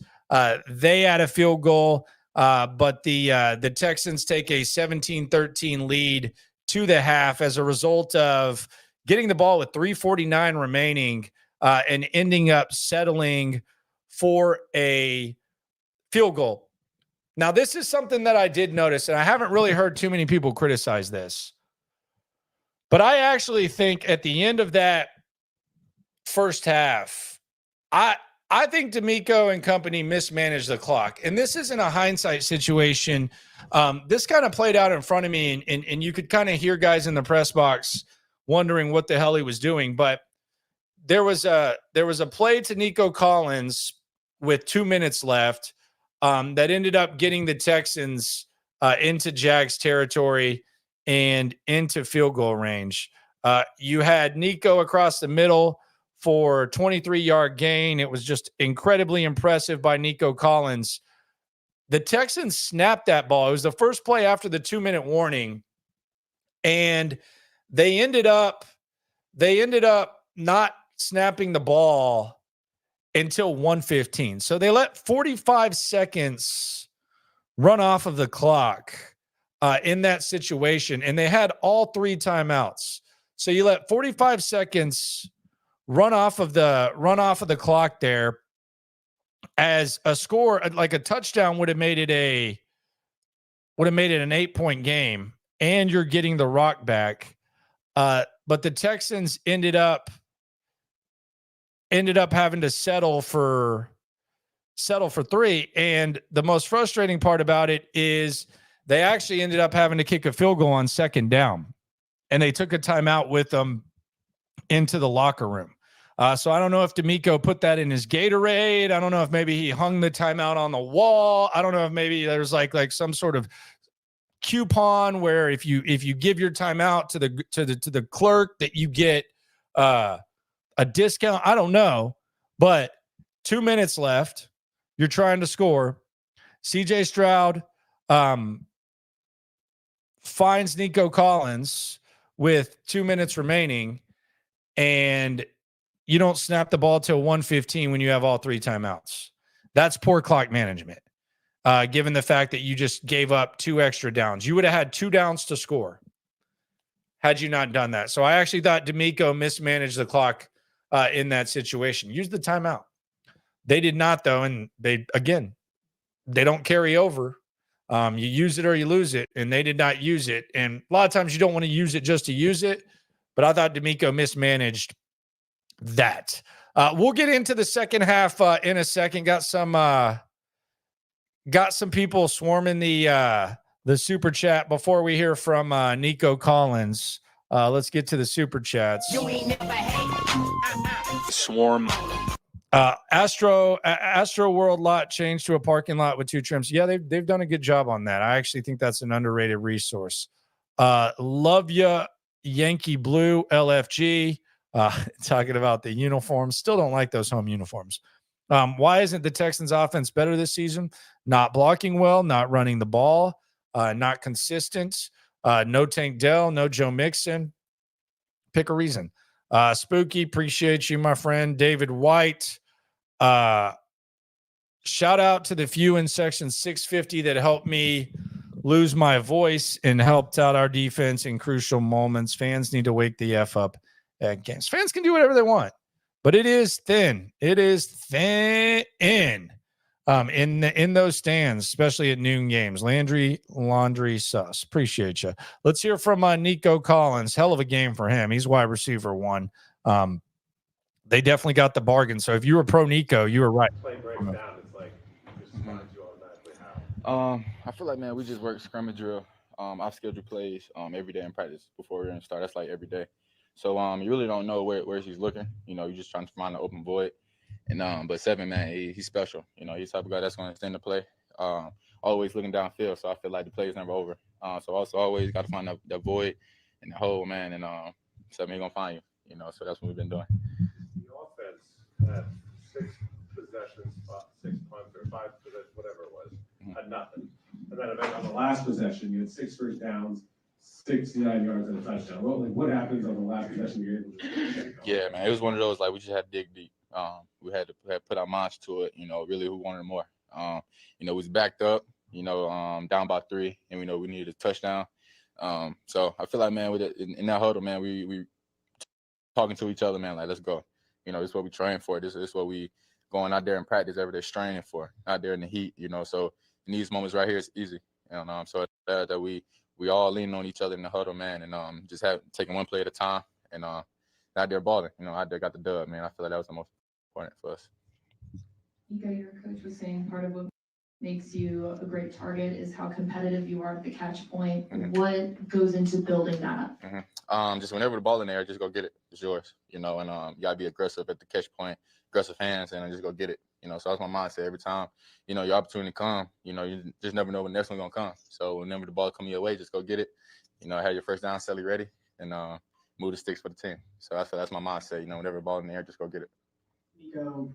S1: they had a field goal, but the Texans take a 17-13 lead to the half as a result of getting the ball with 3:49 remaining and ending up settling for a field goal. Now, this is something that I did notice, and I haven't really heard too many people criticize this, but I actually think at the end of that first half, I think DeMeco and company mismanaged the clock. And this isn't a hindsight situation. This kind of played out in front of me, and you could kind of hear guys in the press box wondering what the hell he was doing. But there was a play to Nico Collins with 2 minutes left that ended up getting the Texans into Jags territory and into field goal range. You had Nico across the middle for 23-yard gain. It was just incredibly impressive by Nico Collins. The Texans snapped that ball. It was the first play after the 2-minute warning, and they ended up not snapping the ball until 1:15. So they let 45 seconds run off of the clock in that situation, and they had all 3 timeouts. So you let 45 seconds run off of the clock there. As a score, like a touchdown would have made it an 8-point game, and you're getting the rock back. But the Texans ended up having to settle for 3. And the most frustrating part about it is they actually ended up having to kick a field goal on 2nd down, and they took a timeout with them into the locker room. So I don't know if DeMeco put that in his Gatorade. I don't know if maybe he hung the timeout on the wall. I don't know if maybe there's like some sort of coupon where if you give your timeout to the clerk that you get a discount. I don't know, But 2 minutes left. You're trying to score. CJ Stroud finds Nico Collins with 2 minutes remaining, and you don't snap the ball till 1:15 when you have all 3 timeouts. That's poor clock management, given the fact that you just gave up 2 extra downs. You would have had 2 downs to score had you not done that. So I actually thought DeMeco mismanaged the clock in that situation. Use the timeout. They did not, though, and they don't carry over. You use it or you lose it, and they did not use it. And a lot of times you don't want to use it just to use it, but I thought DeMeco mismanaged that. We'll get into the second half in a second. Got some people swarming the super chat before we hear from Nico Collins. Let's get to the super chats.
S11: Swarm.
S1: Astro World lot changed to a parking lot with 2 trims. Yeah, they've done a good job on that. I actually think that's an underrated resource. Love ya, Yankee Blue LFG. Talking about the uniforms. Still don't like those home uniforms. Why isn't the Texans offense better this season? Not blocking well, not running the ball, not consistent. No Tank Dell, no Joe Mixon. Pick a reason. Spooky, appreciate you, my friend. David White. Shout out to the few in section 650 that helped me lose my voice and helped out our defense in crucial moments. Fans need to wake the F up at games. Fans can do whatever they want, but it is thin. It is thin in those stands, especially at noon games. Landry sus. Appreciate you. Let's hear from Nico Collins. Hell of a game for him. He's wide receiver 1. They definitely got the bargain. So if you were pro Nico, you were right.
S9: Play breaks down. It's like just finds you automatically how.
S11: I feel like, man, we just work scrimmage drill. I schedule plays every day in practice before we're gonna start. That's like every day. So you really don't know where he's looking. You know, you're just trying to find an open void. And but 7, man, he's special. You know, he's the type of guy that's going to extend the play. Always looking downfield, so I feel like the play is never over. So also always got to find that void and the hole, man. And 7 ain't gonna find you. You know, so that's what we've been doing.
S9: The offense had 6 possessions, 6 punts or 5 possessions, whatever it was, had nothing. And then on the last possession, you had 6 first downs, 69 yards and a touchdown. What happens on the last possession you're able to do?
S11: Yeah, man, it was one of those like we just had to dig deep. We had to put our minds to it. You know, really, who wanted more? You know, we was backed up. You know, down by 3, and we know we needed a touchdown. So I feel like, man, with in that huddle, man, we talking to each other, man. Like, let's go. You know, this is what we train for. This is what we going out there in practice every day, straining for. Out there in the heat, you know. So in these moments right here, it's easy. And so that we all lean on each other in the huddle, man, and just taking one play at a time, and out there balling. You know, out there got the dub, man. I feel like that was the most important for us.
S8: Nico, your coach was saying part of what makes you a great target is how competitive you are at the catch point. Mm-hmm. What goes into building that? Mm-hmm.
S11: Just whenever the ball in there, just go get it. It's yours, you know, and you gotta be aggressive at the catch point, aggressive hands, and just go get it. You know, so that's my mindset every time. You know, your opportunity come. You know, you just never know when the next one's gonna come. So whenever the ball comes your way, just go get it. You know, have your first down celly ready, and move the sticks for the team. So that's my mindset. You know, whenever the ball in the air, just go get it.
S6: Nico,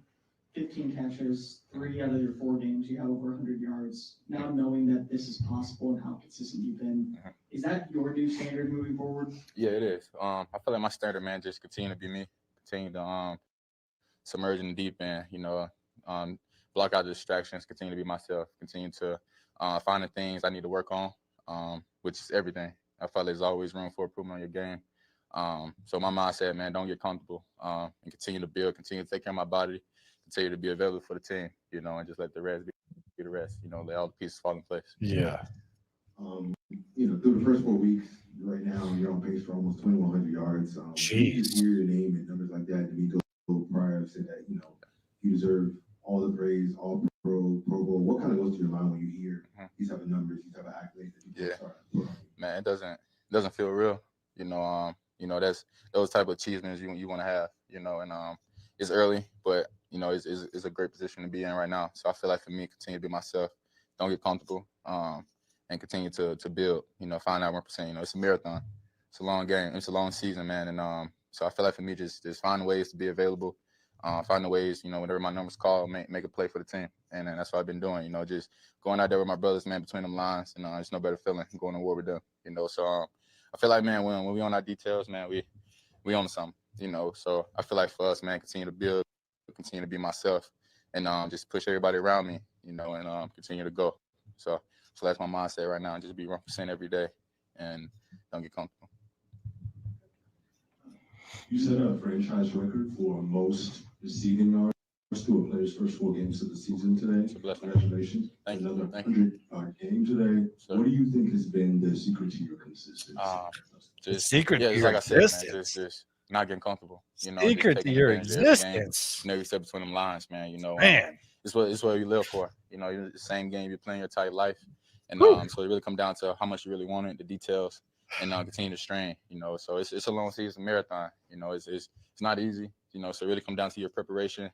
S6: 15 catches, 3 out of your 4 games, you have over 100 yards. Now knowing that this is possible and how consistent you've been, is that your new standard moving forward?
S11: Yeah, it is. I feel like my standard, man, just continue to be me, continue to submerge in the deep end, you know, block out the distractions, continue to be myself, continue to find the things I need to work on, which is everything. I feel like there's always room for improvement on your game. So my mindset, man, don't get comfortable and continue to build, continue to take care of my body, continue to be available for the team, you know, and just let the rest be the rest, you know, let all the pieces fall in place.
S1: Yeah.
S10: You know, through the first 4 weeks, right now, you're on pace for almost 2,100 yards. You just hear your name and numbers like that. DeMeco prior said that, you know, you deserve all the praise, all Pro Bowl. What kind of goes to your mind when you hear these type of numbers, these type of accolades that you start?
S11: Man, it doesn't feel real, you know, that's those type of achievements you want to have, you know, and it's early, but you know, it's a great position to be in right now. So I feel like for me, continue to be myself, don't get comfortable, and continue to build, you know, find out 1%. You know, it's a marathon, it's a long game, it's a long season, man. And so I feel like for me, just find ways to be available, finding ways, whenever my number's called, make a play for the team. And that's what I've been doing, just going out there with my brothers, man, between them lines. And there's no better feeling going to war with them, So I feel like, man, when we on our details, man, we on something, So I feel like for us, man, continue to build, continue to be myself, and just push everybody around me, and continue to go. So that's my mindset right now, and just be 1% every day and don't get comfortable.
S10: You set a franchise record for most receiving yards through a player's first 4 games of the season today. Congratulations.
S11: Thank you.
S10: Another 100 game today.
S11: Sure.
S10: What do you think has been the secret to your consistency?
S11: Just
S1: your
S11: like I said, man,
S1: existence.
S11: just not getting comfortable.
S1: Secret to your existence.
S11: Every step between them lines, man.
S1: Man.
S11: It's what you live for. The same game you're playing your entire life, and so it really come down to how much you really want it, the details, and continue to strain. So it's a long season marathon. It's not easy. So it really come down to your preparation.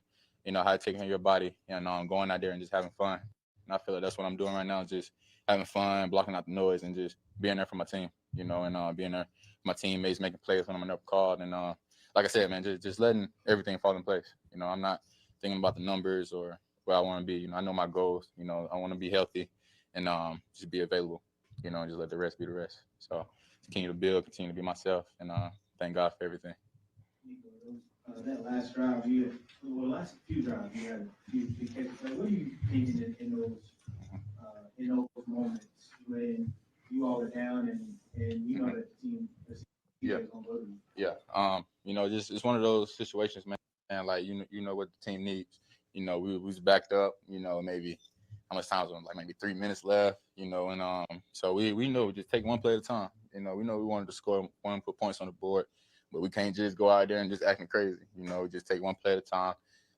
S11: How to take care of your body, and going out there and just having fun. And I feel like that's what I'm doing right now, just having fun, blocking out the noise, and just being there for my team. And being there for my teammates, making plays when I'm never called, and like I said, man, just letting everything fall in place. I'm not thinking about the numbers or where I want to be. I know my goals. I want to be healthy and just be available. And just let the rest be the rest. So continue to build, continue to be myself, and thank God for everything.
S6: That last drive, last few drives, you had a few catches. What are you thinking in those moments when you all are down and that the team is going to go to you?
S11: Yeah. Just it's one of those situations, man. And like you know what the team needs. We was backed up. Maybe how much time was it? Like maybe 3 minutes left. And so we know just take one play at a time. We know we wanted to score one, put points on the board. But we can't just go out there and just acting crazy. Just take one play at a time,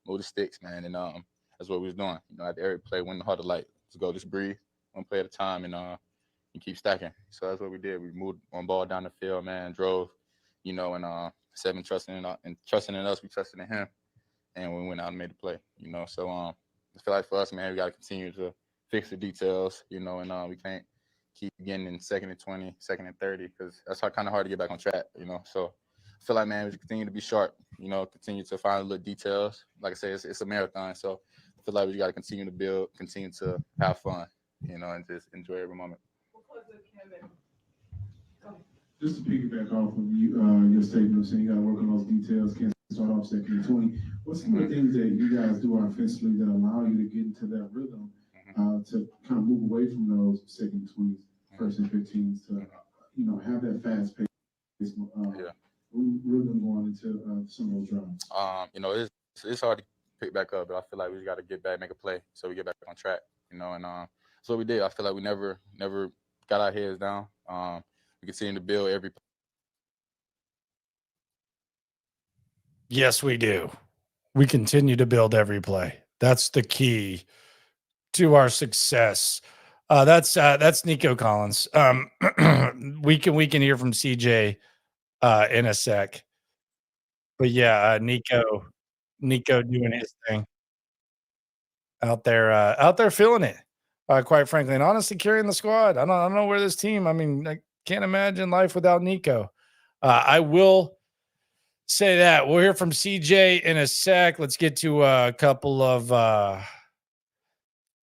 S11: move the sticks, man. And that's what we was doing. At every play, win the huddle, like, let's go, just breathe, one play at a time, and keep stacking. So that's what we did. We moved one ball down the field, man, drove, and Seven trusting in us, we trusted in him, and we went out and made the play. So I feel like for us, man, we got to continue to fix the details, and we can't keep getting in 2nd and 20, 2nd and 30, because that's kind of hard to get back on track, So I feel like, man, we continue to be sharp, continue to find little details. Like I said, it's a marathon. So I feel like we got to continue to build, continue to have fun, and just enjoy every moment.
S10: Just to piggyback off of your statement of saying you got to work on those details, can't start off 2nd and 20. What's some of the things that you guys do offensively that allow you to get into that rhythm to kind of move away from those 2nd 20s, 1st and 15s to, have that fast pace rhythm going into some of those drives?
S11: It's hard to pick back up, but I feel like we just got to get back, make a play, so we get back on track, and that's what we did. I feel like we never got our heads down. We continue to build every.
S1: Yes, we do. We continue to build every play. That's the key to our success. That's Nico Collins. We can hear from CJ in a sec, but yeah, Nico doing his thing out there feeling it, quite frankly, and honestly carrying the squad. I don't know where this team. I mean, I can't imagine life without Nico. I will say that we'll hear from CJ in a sec. Let's get to a couple of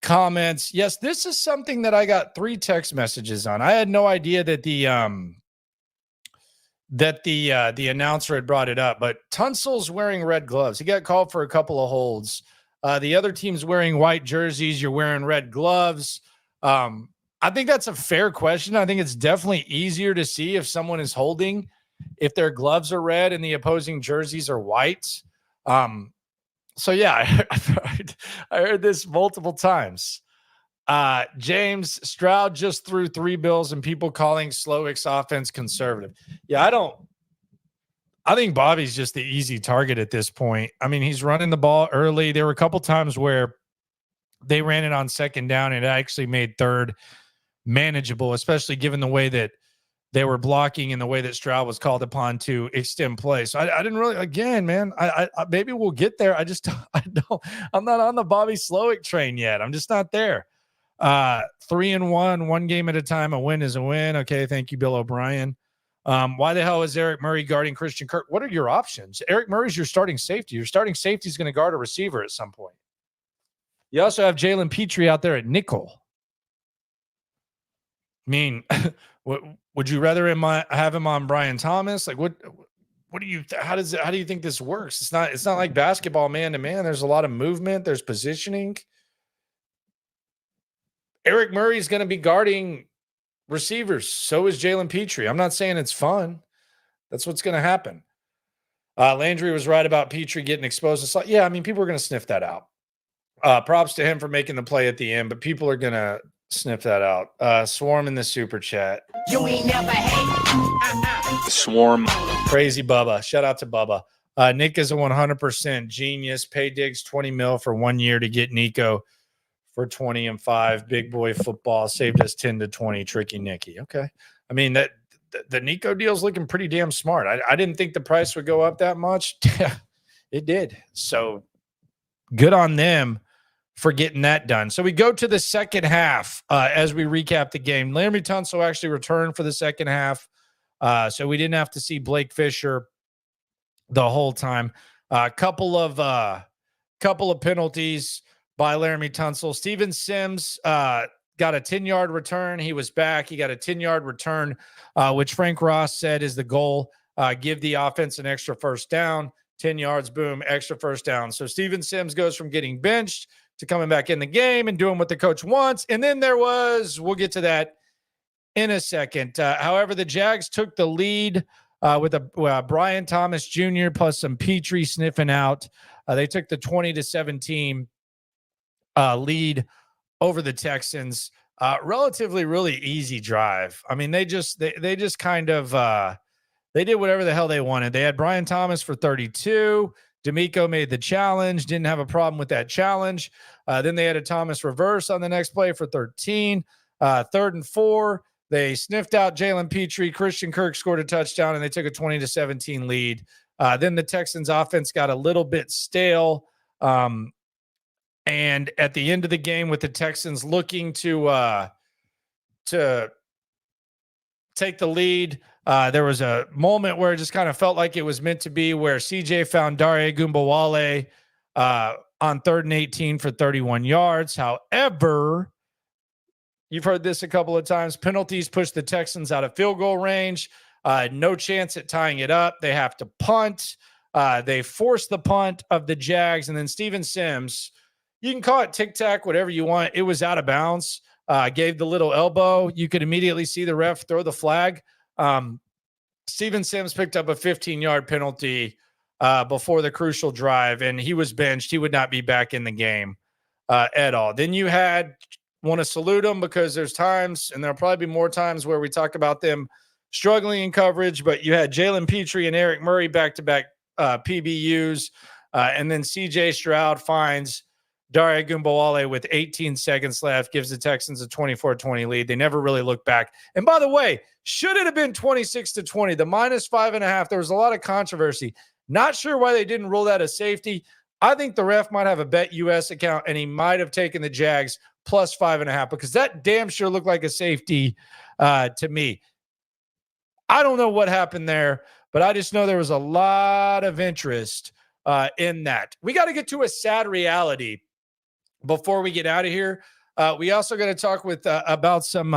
S1: comments. Yes, this is something that I got 3 text messages on. I had no idea that the announcer had brought it up, but Tunsil's wearing red gloves. He got called for a couple of holds. The other team's wearing white jerseys. You're wearing red gloves. I think that's a fair question. I think it's definitely easier to see if someone is holding, if their gloves are red and the opposing jerseys are white. So yeah, I heard this multiple times. James, Stroud just threw 3 bills and people calling Slowik's offense conservative. Yeah, I think Bobby's just the easy target at this point. I mean, he's running the ball early. There were a couple times where they ran it on 2nd down and it actually made 3rd manageable, especially given the way that they were blocking and the way that Stroud was called upon to extend play. So I didn't really, again, man, I maybe we'll get there. I'm not on the Bobby Slowik train yet. I'm just not there. 3-1, one game at a time. A win is a win. Okay. Thank you, Bill O'Brien. Why the hell is Eric Murray guarding Christian Kirk? What are your options? Eric Murray's your starting safety. Your starting safety is going to guard a receiver at some point. You also have Jalen Petrie out there at nickel. I mean, would you rather have him on Brian Thomas? Like, what do you? How do you think this works? It's not like basketball man to man. There's a lot of movement. There's positioning. Eric Murray is going to be guarding receivers. So is Jalen Petrie. I'm not saying it's fun. That's what's going to happen. Landry was right about Petrie getting exposed. Yeah, I mean, people are going to sniff that out. Props to him for making the play at the end, but people are going to sniff that out. Swarm in the super chat.
S2: You ain't never hate.
S1: Swarm. Crazy Bubba. Shout out to Bubba. Nick is a 100% genius. Pay Diggs $20 million for 1 year to get Nico for 20 and 5. Big boy football saved us 10 to 20. Tricky Nicky. Okay. I mean, that the Nico deal is looking pretty damn smart. I didn't think the price would go up that much. It did. So good on them for getting that done. So we go to the second half as we recap the game. Landry Tunsil actually returned for the second half. So we didn't have to see Blake Fisher the whole time. Couple of penalties by Laramie Tunsil. Steven Sims got a 10-yard return. He was back. He got a 10-yard return, which Frank Ross said is the goal. Give the offense an extra first down. 10 yards, boom, extra first down. So Steven Sims goes from getting benched to coming back in the game and doing what the coach wants. And then we'll get to that in a second. However, the Jags took the lead with a Brian Thomas Jr. plus some Petrie sniffing out. They took the 20-17 lead over the Texans. Relatively really easy drive. I mean, they just kind of they did whatever the hell they wanted. They had Brian Thomas for 32. DeMeco made the challenge, didn't have a problem with that challenge. Then they had a Thomas reverse on the next play for 13. 3rd and 4. They sniffed out Jalen Petrie. Christian Kirk scored a touchdown, and they took a 20-17 lead. Then the Texans offense got a little bit stale. And at the end of the game, with the Texans looking to take the lead, there was a moment where it just kind of felt like it was meant to be, where CJ found Dare Gumbawale on 3rd and 18 for 31 yards. However, you've heard this a couple of times. Penalties push the Texans out of field goal range. No chance at tying it up. They have to punt. They force the punt of the Jags, and then Steven Sims, you can call it tic-tac, whatever you want. It was out of bounds. Gave the little elbow. You could immediately see the ref throw the flag. Steven Sims picked up a 15-yard penalty before the crucial drive, and he was benched. He would not be back in the game at all. Then you want to salute him, because there's times, and there'll probably be more times, where we talk about them struggling in coverage, but you had Jalen Petrie and Eric Murray back-to-back PBUs, and then CJ Stroud finds Dare Gumbawale with 18 seconds left, gives the Texans a 24-20 lead. They never really looked back. And by the way, should it have been 26-20, the -5.5, there was a lot of controversy. Not sure why they didn't rule that a safety. I think the ref might have a Bet US account, and he might have taken the Jags plus 5.5, because that damn sure looked like a safety to me. I don't know what happened there, but I just know there was a lot of interest in that. We got to get to a sad reality before we get out of here. We also got to talk about some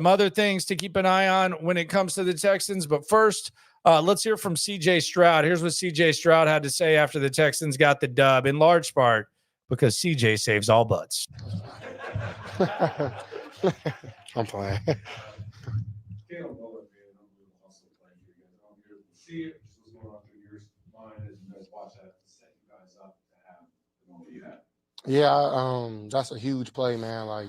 S1: other things to keep an eye on when it comes to the Texans. But first, let's hear from CJ Stroud. Here's what CJ Stroud had to say after the Texans got the dub, in large part because CJ saves all butts.
S5: I'm playing.
S9: See it, just what's going on through your mind as you guys watch that to set you guys up to have the moment you had.
S5: Yeah, that's a huge play, man. Like,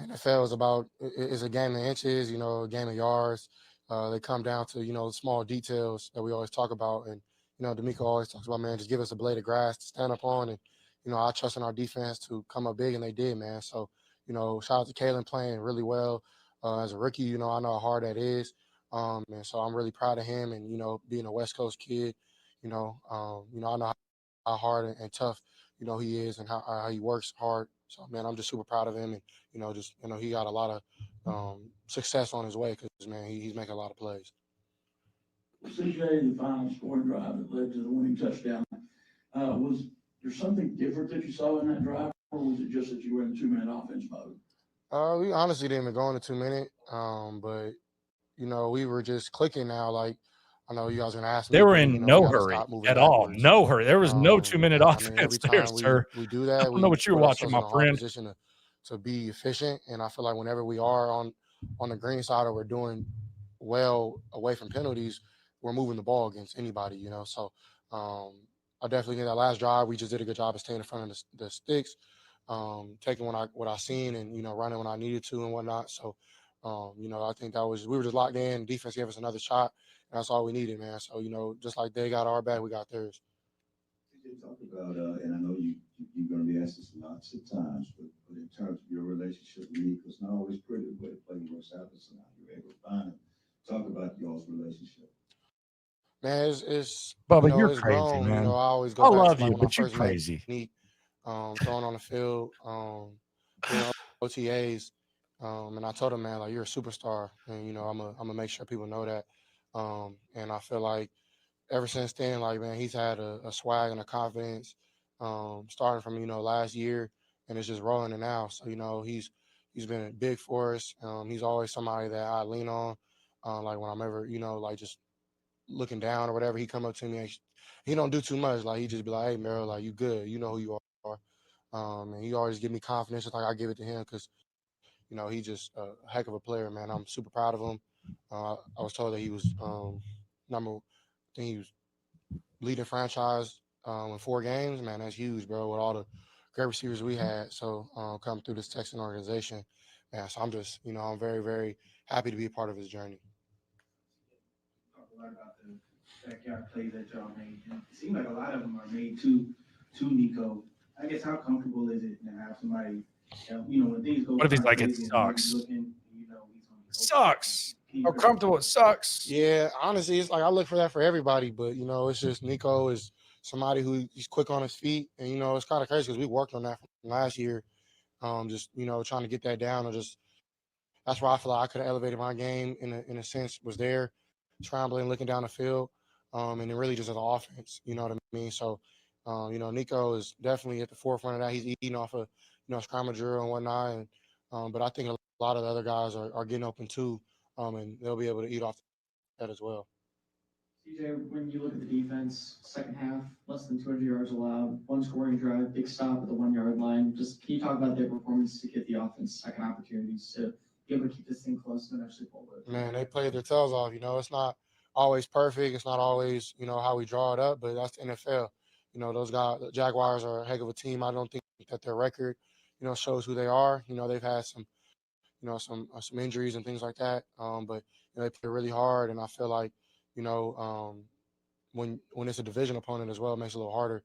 S5: NFL is about, it's a game of inches, a game of yards. They come down to, small details that we always talk about. And, DeMeco always talks about, man, just give us a blade of grass to stand up on. And, I trust in our defense to come up big, and they did, man. So, shout out to Kalen playing really well. As a rookie, I know how hard that is. And so I'm really proud of him, and, being a West Coast kid, I know how hard and tough, he is, and how he works hard. So, man, I'm just super proud of him, and, he got a lot of success on his way, because, man, he's making a lot of plays.
S12: CJ, the final scoring drive that led to the winning touchdown, was there something different that you saw in that drive, or was it just that you were in 2-minute offense mode?
S5: We honestly didn't even go into 2 minute, but we were just clicking now. Like, I know you guys are gonna ask
S1: They
S5: me,
S1: were
S5: but
S1: in
S5: we
S1: no
S5: got to
S1: hurry
S5: stop moving
S1: at all.
S5: backwards.
S1: No hurry. There was no 2-minute
S5: And I mean,
S1: offense
S5: every
S1: there,
S5: time
S1: sir.
S5: we do
S1: I
S5: that,
S1: don't know
S5: we
S1: what you're
S5: put
S1: watching,
S5: ourselves
S1: my
S5: in a hard
S1: friend.
S5: position to be efficient. And I feel like whenever we are on the green side or we're doing well away from penalties, we're moving the ball against anybody. So I definitely think that last drive we just did a good job of staying in front of the sticks, taking what I seen and running when I needed to and whatnot. So I think we were just locked in. Defense gave us another shot, and that's all we needed, man. So just like they got our back, we got theirs.
S10: You talk about, and I know you're going to be asked this lots of times, but in terms of your relationship with Nico, it's not always pretty, but it plays works out. So now you're able to find him. Talk about y'all's relationship.
S5: Man, it's
S1: Bubba, you're
S5: it's
S1: crazy,
S5: grown.
S1: man.
S5: I always go
S1: I
S5: back
S1: love
S5: to like
S1: you,
S5: when I
S1: but you're
S5: first met
S1: crazy.
S5: Nick, throwing on the field, doing OTAs, and I told him, man, like you're a superstar, and I'm gonna make sure people know that. And I feel like ever since then, like man, he's had a swag and a confidence, starting from last year, and it's just rolling it now. So he's been big for us. He's always somebody that I lean on, like when I'm ever like just looking down or whatever, he come up to me and he don't do too much. Like he just be like, "Hey, Merrill, like you good? You know who you are." And he always give me confidence, just like I give it to him, because he's just a heck of a player, man. I'm super proud of him. I was told that he was I think he was leading franchise in 4 games. Man, that's huge, bro. With all the great receivers we had, so come through this Texan organization, man. So I'm just I'm very very happy to be a part of his journey.
S6: Talk a lot about the backyard plays that y'all made. And it seems like a lot of them are made to Nico. I guess how comfortable is it to have somebody, when things go
S1: What if he's like, it
S6: crazy and nobody's
S1: sucks?
S6: looking, he's on
S1: Sucks. How comfortable it sucks.
S5: Yeah, honestly, it's like I look for that for everybody, but it's just Nico is somebody he's quick on his feet, and it's kind of crazy because we worked on that from last year, just trying to get that down, or just that's why I feel like I could have elevated my game in a sense, was there scrambling, looking down the field, and then really just as an offense, you know what I mean? So, Nico is definitely at the forefront of that. He's eating off of scramble drill and whatnot, and but I think a lot of the other guys are getting open too, and they'll be able to eat off that as well.
S13: CJ, when you look at the defense, second half, less than 200 yards allowed, one scoring drive, big stop at the 1 yard line. Just can you talk about their performance to get the offense second opportunities to be able to keep this thing close and actually pull it?
S5: Man, they played their tails off. It's not always perfect. It's not always how we draw it up, but that's the NFL. Those guys, the Jaguars are a heck of a team. I don't think that their record, shows who they are. They've had some injuries and things like that. But they play really hard, and I feel like when it's a division opponent as well, it makes it a little harder,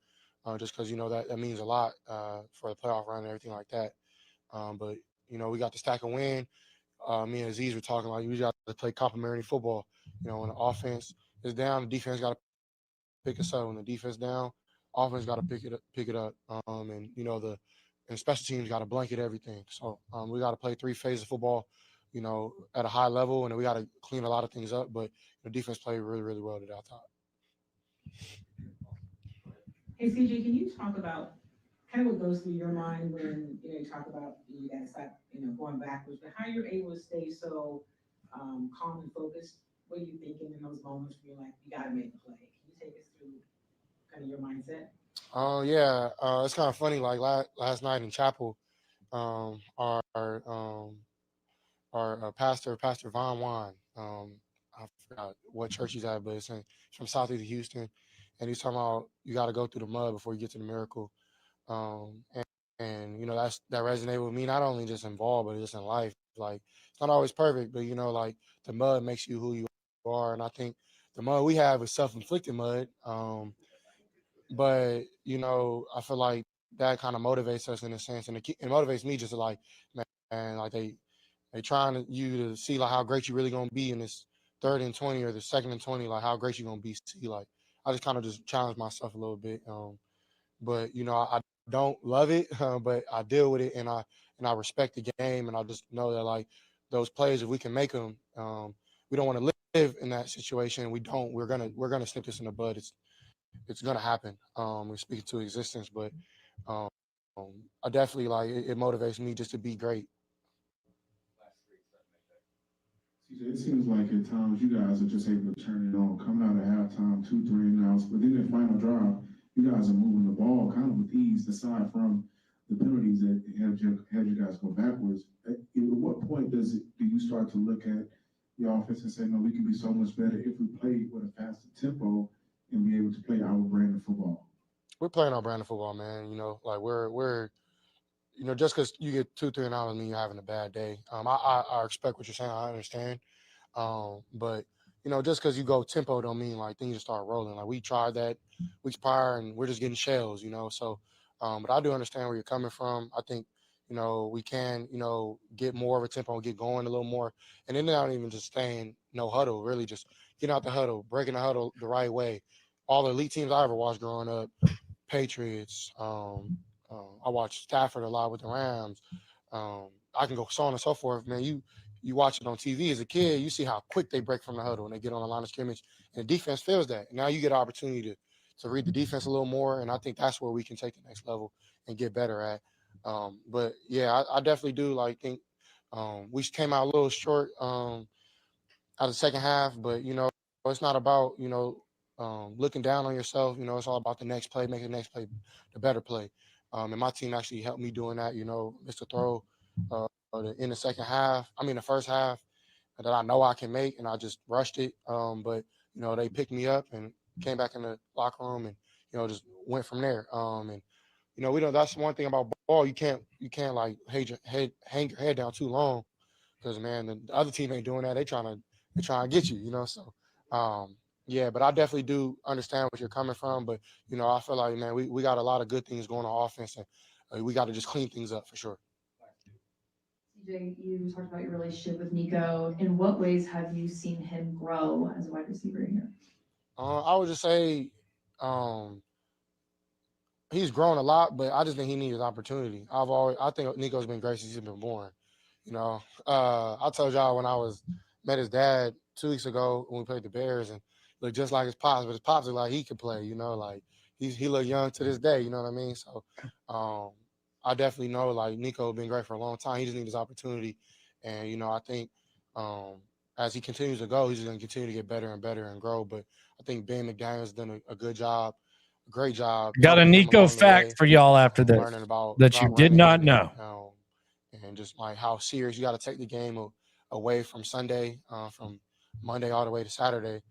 S5: just because that means a lot for the playoff run and everything like that. But we got the stack and win. Me and Aziz were talking like we got to play complementary football. When the offense is down, the defense got to pick us up. When the defense down, offense got to pick it up. And special teams got to blanket everything. So we got to play 3 phases of football, at a high level, and we got to clean a lot of things up. But the defense played really, really well today, I thought.
S14: Hey, CJ, can you talk about kind of what goes through your mind when you talk about you guys stop going backwards, but how you're able to stay so calm and focused? What are you thinking in those moments where you're like, you got to make a play? Can you take us through kind of your mindset?
S5: Yeah, it's kind of funny. Like last night in chapel, our Pastor Von Juan, I forgot what church he's at, but it's from southeast Houston, and he's talking about you got to go through the mud before you get to the miracle. And that resonated with me, not only just in ball, but just in life. Like it's not always perfect, but like the mud makes you who you are, and I think the mud we have is self-inflicted mud. But I feel like that kind of motivates us in a sense, and it motivates me just to like, man, like they trying you to see like how great you really gonna be in this 3rd and 20 or the 2nd and 20, like how great you gonna be. See, like I just kind of just challenge myself a little bit. But I don't love it, but I deal with it, and I respect the game, and I just know that like those plays, if we can make them, we don't want to live in that situation, we don't, we're gonna snip this in the bud. It's gonna happen. We're speaking to existence, but um, I definitely like it motivates me just to be great.
S10: CJ, it seems like at times you guys are just able to turn it on, coming out of halftime, 2-3 and outs, but then that final drive, you guys are moving the ball kind of with ease, aside from the penalties that had you guys go backwards. At what point do you start to look at the offense and say, no, we can be so much better if we play with a faster tempo and be able to play our brand of football?
S5: We're playing our brand of football, man. Like we're just because you get 2-3 and out doesn't mean you're having a bad day. I respect what you're saying. I understand. But just because you go tempo don't mean like things just start rolling. Like we tried that weeks prior and we're just getting shells, So, but I do understand where you're coming from. I think, we can, get more of a tempo and get going a little more. And then not even just staying no huddle, really just getting out the huddle, breaking the huddle the right way. All the elite teams I ever watched growing up, Patriots. I watched Stafford a lot with the Rams. I can go so on and so forth, man. You watch it on TV as a kid, you see how quick they break from the huddle and they get on the line of scrimmage, and the defense feels that. Now you get an opportunity to read the defense a little more, and I think that's where we can take the next level and get better at. But yeah, I definitely do think we came out a little short out of the second half, but it's not about looking down on yourself. It's all about the next play, making the next play the better play. And my team actually helped me doing that. Missed a throw in the first half that I know I can make, and I just rushed it. But they picked me up and came back in the locker room and just went from there. And we don't. That's one thing about ball. You can't like hang your head down too long, because man, the other team ain't doing that. They trying to get you. So. Yeah, but I definitely do understand where you're coming from. But, I feel like, man, we got a lot of good things going on offense, and we got to just clean things up for sure.
S8: CJ, you talked about your relationship with Nico. In what ways have you seen him grow as a wide receiver here?
S5: I would just say he's grown a lot, but I just think he needs his opportunity. I think Nico's been great since he's been born. I told y'all when I met his dad 2 weeks ago when we played the Bears, and looked just like his pops, but his pops looked like he could play, like he looked young to this day, you know what I mean? So I definitely know like Nico been great for a long time. He just needs his opportunity. And, I think as he continues to go, he's just gonna continue to get better and better and grow. But I think Ben McDaniel's done a good job, a great job.
S1: Got a Nico fact for y'all after this
S5: learning about
S1: that you did not know.
S5: And just like how serious you got to take the game away from Sunday, from Monday all the way to Saturday,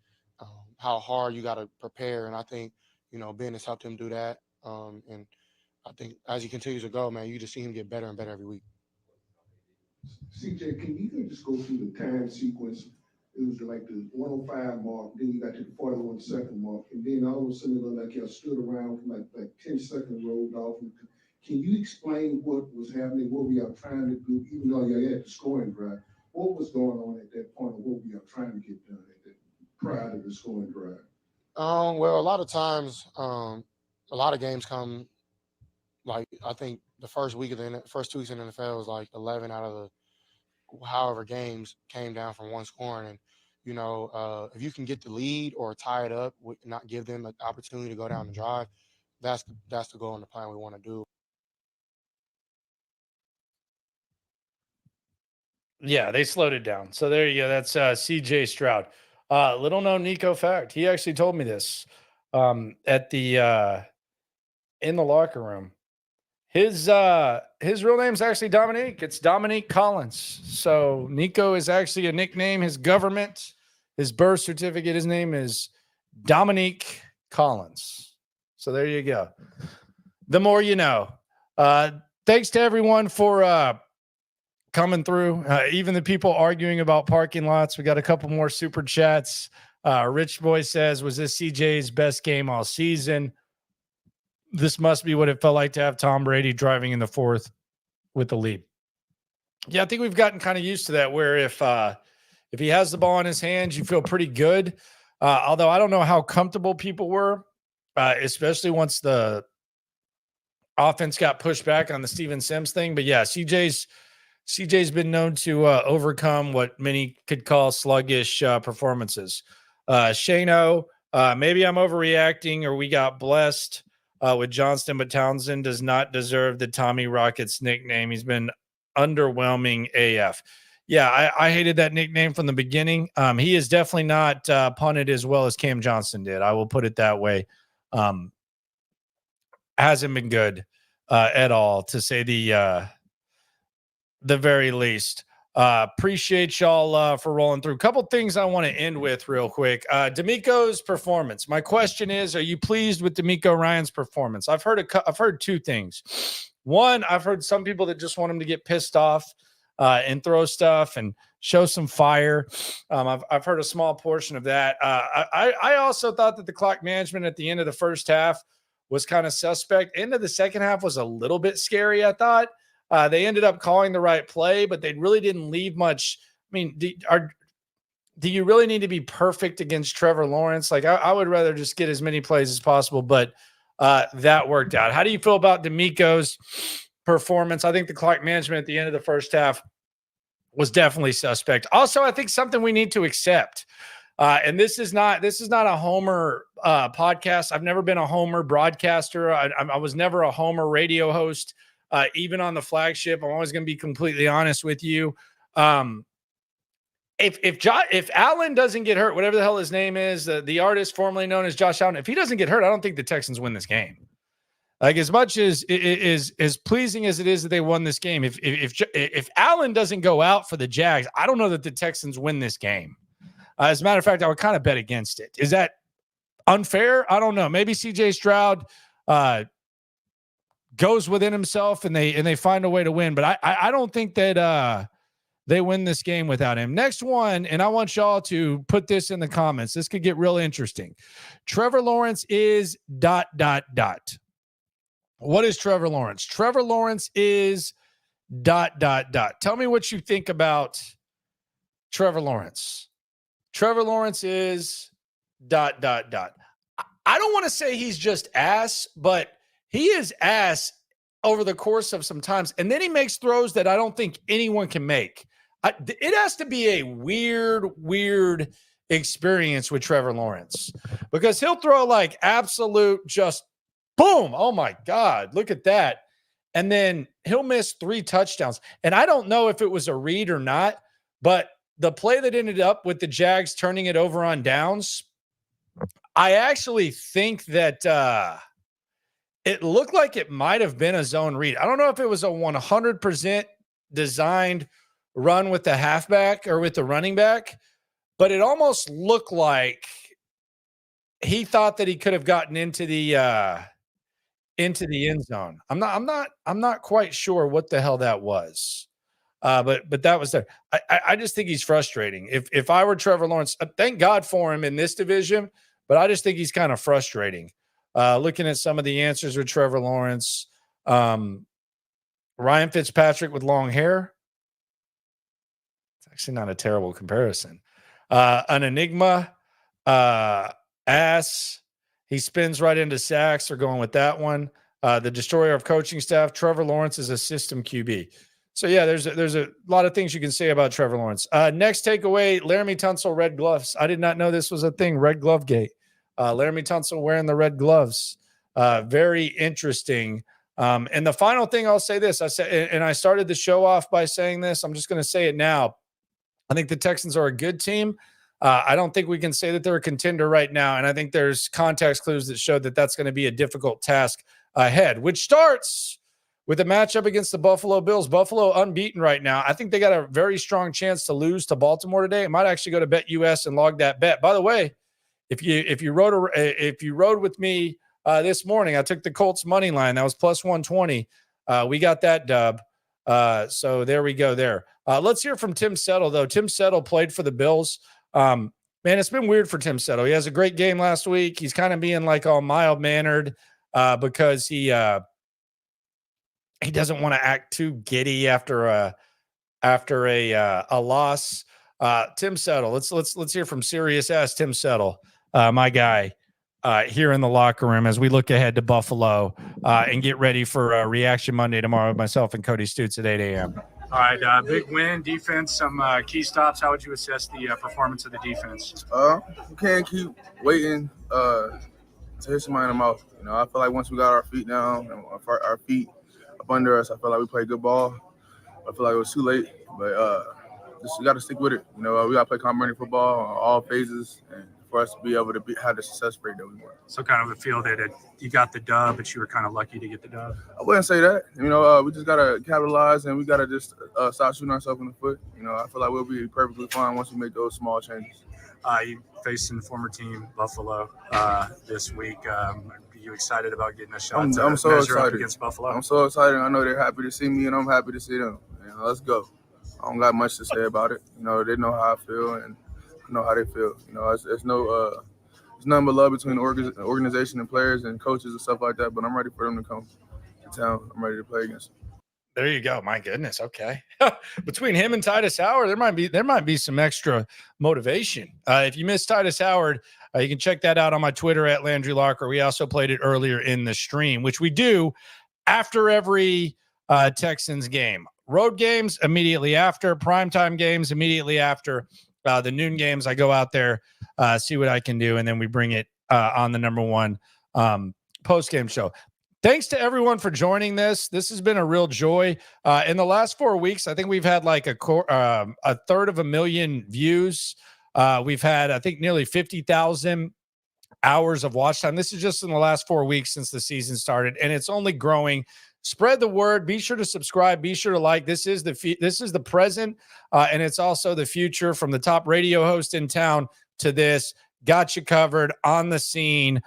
S5: how hard you got to prepare. And I think, Ben has helped him do that. And I think as he continues to go, man, you just see him get better and better every week.
S7: CJ, can you just go through the time sequence? It was like the 105 mark, then you got to the 41 second mark, and then all of a sudden it looked like y'all stood around for like 10 seconds rolled off. Can you explain what was happening, what we are trying to do, even though you had the scoring drive? What was going on at that point, or what we are trying to get done at that prior to the scoring drive?
S5: Well, a lot of times, a lot of games come, like, I think the first 2 weeks in the NFL was like 11 out of the however games came down from one scoring. And, if you can get the lead or tie it up, not give them an opportunity to go down and drive, that's the goal and the plan we want to do.
S1: Yeah, they slowed it down. So there you go. That's CJ Stroud. Little known Nico fact. He actually told me this at the in the locker room. His real name's actually Dominique. It's Dominique Collins. So Nico is actually a nickname. His government, his birth certificate, his name is Dominique Collins. So there you go. The more you know. Thanks to everyone for coming through. Even the people arguing about parking lots. We got a couple more super chats. Rich Boy says, was this CJ's best game all season? This must be what it felt like to have Tom Brady driving in the fourth with the lead. Yeah, I think we've gotten kind of used to that, where if he has the ball in his hands, you feel pretty good. Although I don't know how comfortable people were, especially once the offense got pushed back on the Steven Sims thing. But yeah, CJ's CJ's been known to overcome what many could call sluggish performances. Shano, maybe I'm overreacting or we got blessed with Johnston, but Townsend does not deserve the Tommy Rockets nickname. He's been underwhelming AF. Yeah, I hated that nickname from the beginning. He is definitely not punted as well as Cam Johnston did. I will put it that way. Hasn't been good at all, to say the very least. Appreciate y'all for rolling through. A couple things I want to end with real quick. DeMeco's performance. My question is, are you pleased with DeMeco Ryans' performance? I've heard two things. One, I've heard some people that just want him to get pissed off and throw stuff and show some fire. I've heard a small portion of that. I also thought that the clock management at the end of the first half was kind of suspect. End of the second half was a little bit scary, I thought. They ended up calling the right play, but they really didn't leave much. I mean, do you really need to be perfect against Trevor Lawrence? Like, I would rather just get as many plays as possible, but that worked out. How do you feel about DeMeco's performance? I think the clock management at the end of the first half was definitely suspect. Also, I think something we need to accept, and this is not a Homer podcast. I've never been a Homer broadcaster. I was never a Homer radio host. Even on the flagship, I'm always going to be completely honest with you. If Allen doesn't get hurt, whatever the hell his name is, the artist formerly known as Josh Allen, if he doesn't get hurt, I don't think the Texans win this game. Like, as much as as pleasing as it is that they won this game, if Allen doesn't go out for the Jags, I don't know that the Texans win this game. As a matter of fact, I would kind of bet against it. Is that unfair? I don't know. Maybe CJ Stroud goes within himself and they find a way to win, but I don't think that they win this game without him. Next one, and I want y'all to put this in the comments. This could get real interesting. Trevor Lawrence is ... What is Trevor Lawrence? Trevor Lawrence is ... Tell me what you think about Trevor Lawrence. Trevor Lawrence is ... I don't want to say he's just ass, but he is ass over the course of some times. And then he makes throws that I don't think anyone can make. It has to be a weird experience with Trevor Lawrence, because he'll throw like absolute just boom. Oh my God, look at that. And then he'll miss 3 touchdowns. And I don't know if it was a read or not, but the play that ended up with the Jags turning it over on downs, I actually think that it looked like it might have been a zone read. I don't know if it was a 100% designed run with the halfback or with the running back, but it almost looked like he thought that he could have gotten into the end zone. I'm not quite sure what the hell that was. But that was there. I just think he's frustrating. If I were Trevor Lawrence, thank God for him in this division, but I just think he's kind of frustrating. Looking at some of the answers with Trevor Lawrence, Ryan Fitzpatrick with long hair. It's actually not a terrible comparison. An enigma, ass. He spins right into sacks. They're going with that one. The destroyer of coaching staff. Trevor Lawrence is a system QB. So yeah, there's a lot of things you can say about Trevor Lawrence. Next takeaway: Laramie Tunsil red gloves. I did not know this was a thing. Red glove gate. Laramie Tunsil wearing the red gloves. Very interesting. And the final thing I'll say this, I said, and I started the show off by saying this, I'm just going to say it now. I think the Texans are a good team. I don't think we can say that they're a contender right now. And I think there's context clues that show that that's going to be a difficult task ahead, which starts with a matchup against the Buffalo Bills. Buffalo unbeaten right now. I think they got a very strong chance to lose to Baltimore today. It might actually go to BetUS and log that bet. By the way, if you rode with me this morning, I took the Colts money line. That was plus 120. We got that dub. So there we go there. Let's hear from Tim Settle, though. Tim Settle played for the Bills. Man, it's been weird for Tim Settle. He has a great game last week. He's kind of being like all mild-mannered because he doesn't want to act too giddy after a loss. Tim Settle. Let's hear from serious ass Tim Settle, my guy, here in the locker room as we look ahead to Buffalo and get ready for Reaction Monday tomorrow with myself and Cody Stutes at 8 a.m.
S4: All right, big win, defense, some key stops. How would you assess the performance of the defense?
S3: We can't keep waiting to hit somebody in the mouth. You know, I feel like once we got our feet down and our feet up under us, I feel like we played good ball. I feel like it was too late, but just got to stick with it. You know, we got to play comprehensive football on all phases, and for us to be able to have the success rate that we want.
S4: So kind of a feel that you got the dub, but you were kind of lucky to get the dub.
S3: I wouldn't say that. You know, we just got to capitalize, and we got to just stop shooting ourselves in the foot. You know, I feel like we'll be perfectly fine once we make those small changes.
S4: You facing former team Buffalo this week. Are you excited about getting a shot
S3: I'm so excited
S4: against Buffalo?
S3: I'm so excited. I know they're happy to see me, and I'm happy to see them. You know, let's go. I don't got much to say about it. You know, they know how I feel, and I know how they feel. You know, it's nothing but love between the organization and players and coaches and stuff like that. But I'm ready for them to come to town. I'm ready to play against them.
S1: There you go. My goodness. Okay. Between him and Titus Howard, there might be some extra motivation. If you missed Titus Howard, you can check that out on my Twitter at Landry Locker. We also played it earlier in the stream, which we do after every Texans game. Road games immediately after, primetime games immediately after, the noon games. I go out there, see what I can do, and then we bring it on the number one post-game show. Thanks to everyone for joining this. This has been a real joy. In the last 4 weeks, I think we've had like a third of a million views. We've had, I think, nearly 50,000 hours of watch time. This is just in the last 4 weeks since the season started, and it's only growing. Spread the word. Be sure to subscribe. Be sure to like. This is the present, and it's also the future. From the top radio host in town to this, got you covered on the scene.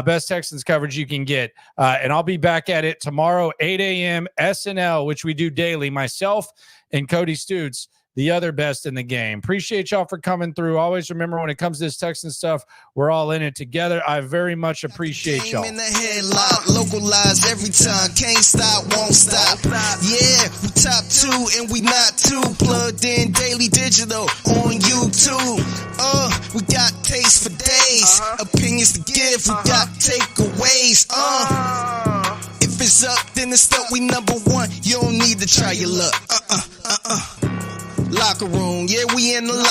S1: Best Texans coverage you can get. And I'll be back at it tomorrow, 8 a.m. SNL, which we do daily. Myself and Cody Stutes, the other best in the game. Appreciate y'all for coming through. Always remember, when it comes to this Texan stuff, we're all in it together. I very much appreciate y'all.
S2: In the headlock, localized every time, can't stop, won't stop. Yeah, we top 2 and we not too plugged in, daily digital on YouTube. We got taste for days, opinions to give, we got takeaways. If it's up, then it's up. We number one. You don't need to try your luck. Locker room, yeah, we in the locker.